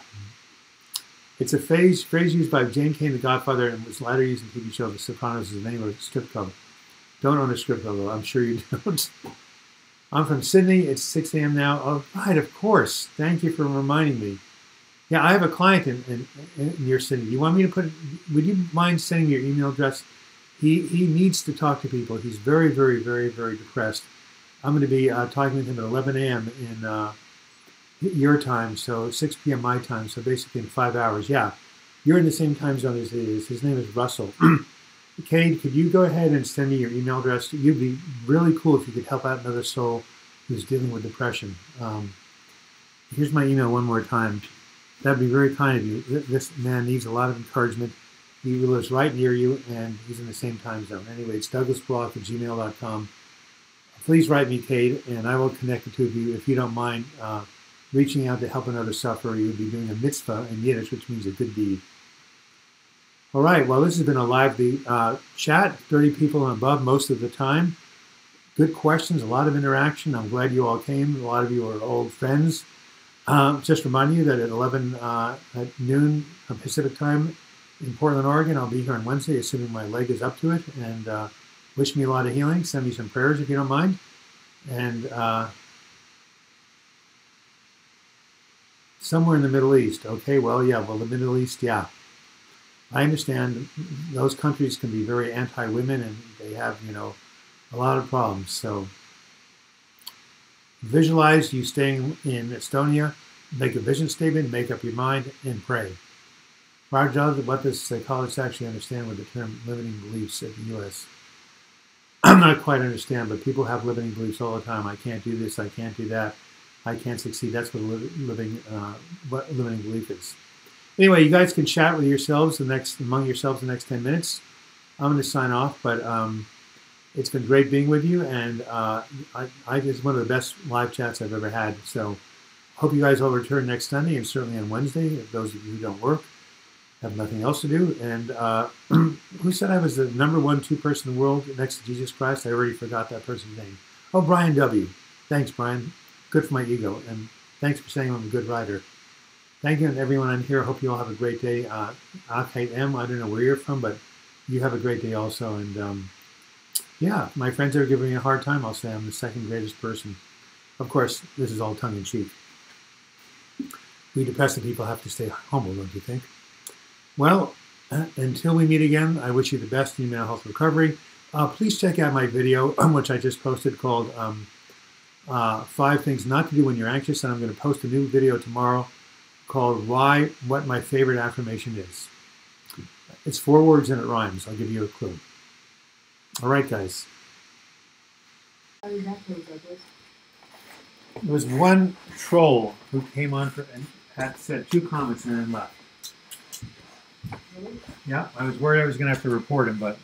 it's a phrase used by Jane Kane, The Godfather, and was later used in TV show The Sopranos as the name of a strip club. Don't own a strip club, though. I'm sure you don't. I'm from Sydney. It's 6 a.m. now. Oh, right, of course. Thank you for reminding me. Yeah, I have a client in your city. You want me to put? Would you mind sending your email address? He needs to talk to people. He's very, very, very, very depressed. I'm going to be talking with him at 11 a.m. in your time, so 6 p.m. my time, so basically in 5 hours. Yeah, you're in the same time zone as he is. His name is Russell. Cade, could you go ahead and send me your email address? You'd be really cool if you could help out another soul who's dealing with depression. Here's my email one more time. That'd be very kind of you. This man needs a lot of encouragement. He lives right near you, and he's in the same time zone. Anyway, it's douglasblock@gmail.com. Please write me, Cade, and I will connect the two of you. If you don't mind reaching out to help another sufferer, you would be doing a mitzvah in Yiddish, which means a good deed. All right, well, this has been a lively chat, 30 people and above most of the time. Good questions, a lot of interaction. I'm glad you all came. A lot of you are old friends. Just remind you that at 11 at noon Pacific time in Portland, Oregon, I'll be here on Wednesday, assuming my leg is up to it. And wish me a lot of healing. Send me some prayers if you don't mind. And somewhere in the Middle East. Okay, well, yeah, well, the Middle East, yeah. I understand those countries can be very anti-women, and they have, you know, a lot of problems. So visualize you staying in Estonia, make a vision statement, make up your mind, and pray. Rajah, what does psychologists actually understand with the term limiting beliefs in the U.S.? I'm not quite understand, but people have limiting beliefs all the time. I can't do this, I can't do that, I can't succeed. That's what what limiting belief is. Anyway, you guys can chat with yourselves among yourselves the next 10 minutes. I'm going to sign off, but it's been great being with you, and it's one of the best live chats I've ever had. So hope you guys all return next Sunday, and certainly on Wednesday, if those of you who don't work, have nothing else to do. And who said I was the #1 2-person in the world next to Jesus Christ? I already forgot that person's name. Oh, Brian W. Thanks, Brian. Good for my ego, and thanks for saying I'm a good writer. Thank you, and everyone on here. I hope you all have a great day. Akite M, I don't know where you're from, but you have a great day also. And yeah, my friends are giving me a hard time. I'll say I'm the second greatest person. Of course, this is all tongue-in-cheek. We depressed people have to stay humble, don't you think? Well, until we meet again, I wish you the best in mental health recovery. Please check out my video, which I just posted, called 5 Things Not to Do When You're Anxious. And I'm going to post a new video tomorrow called What My Favorite Affirmation Is. It's 4 words and it rhymes. I'll give you a clue. All right, guys. There was one troll who came on and had said 2 comments and then left. Yeah, I was worried I was going to have to report him, but...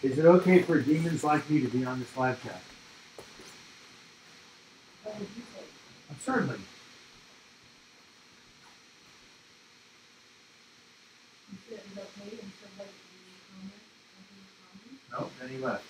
Is it okay for demons like me to be on this live chat? Certainly. No, then he left.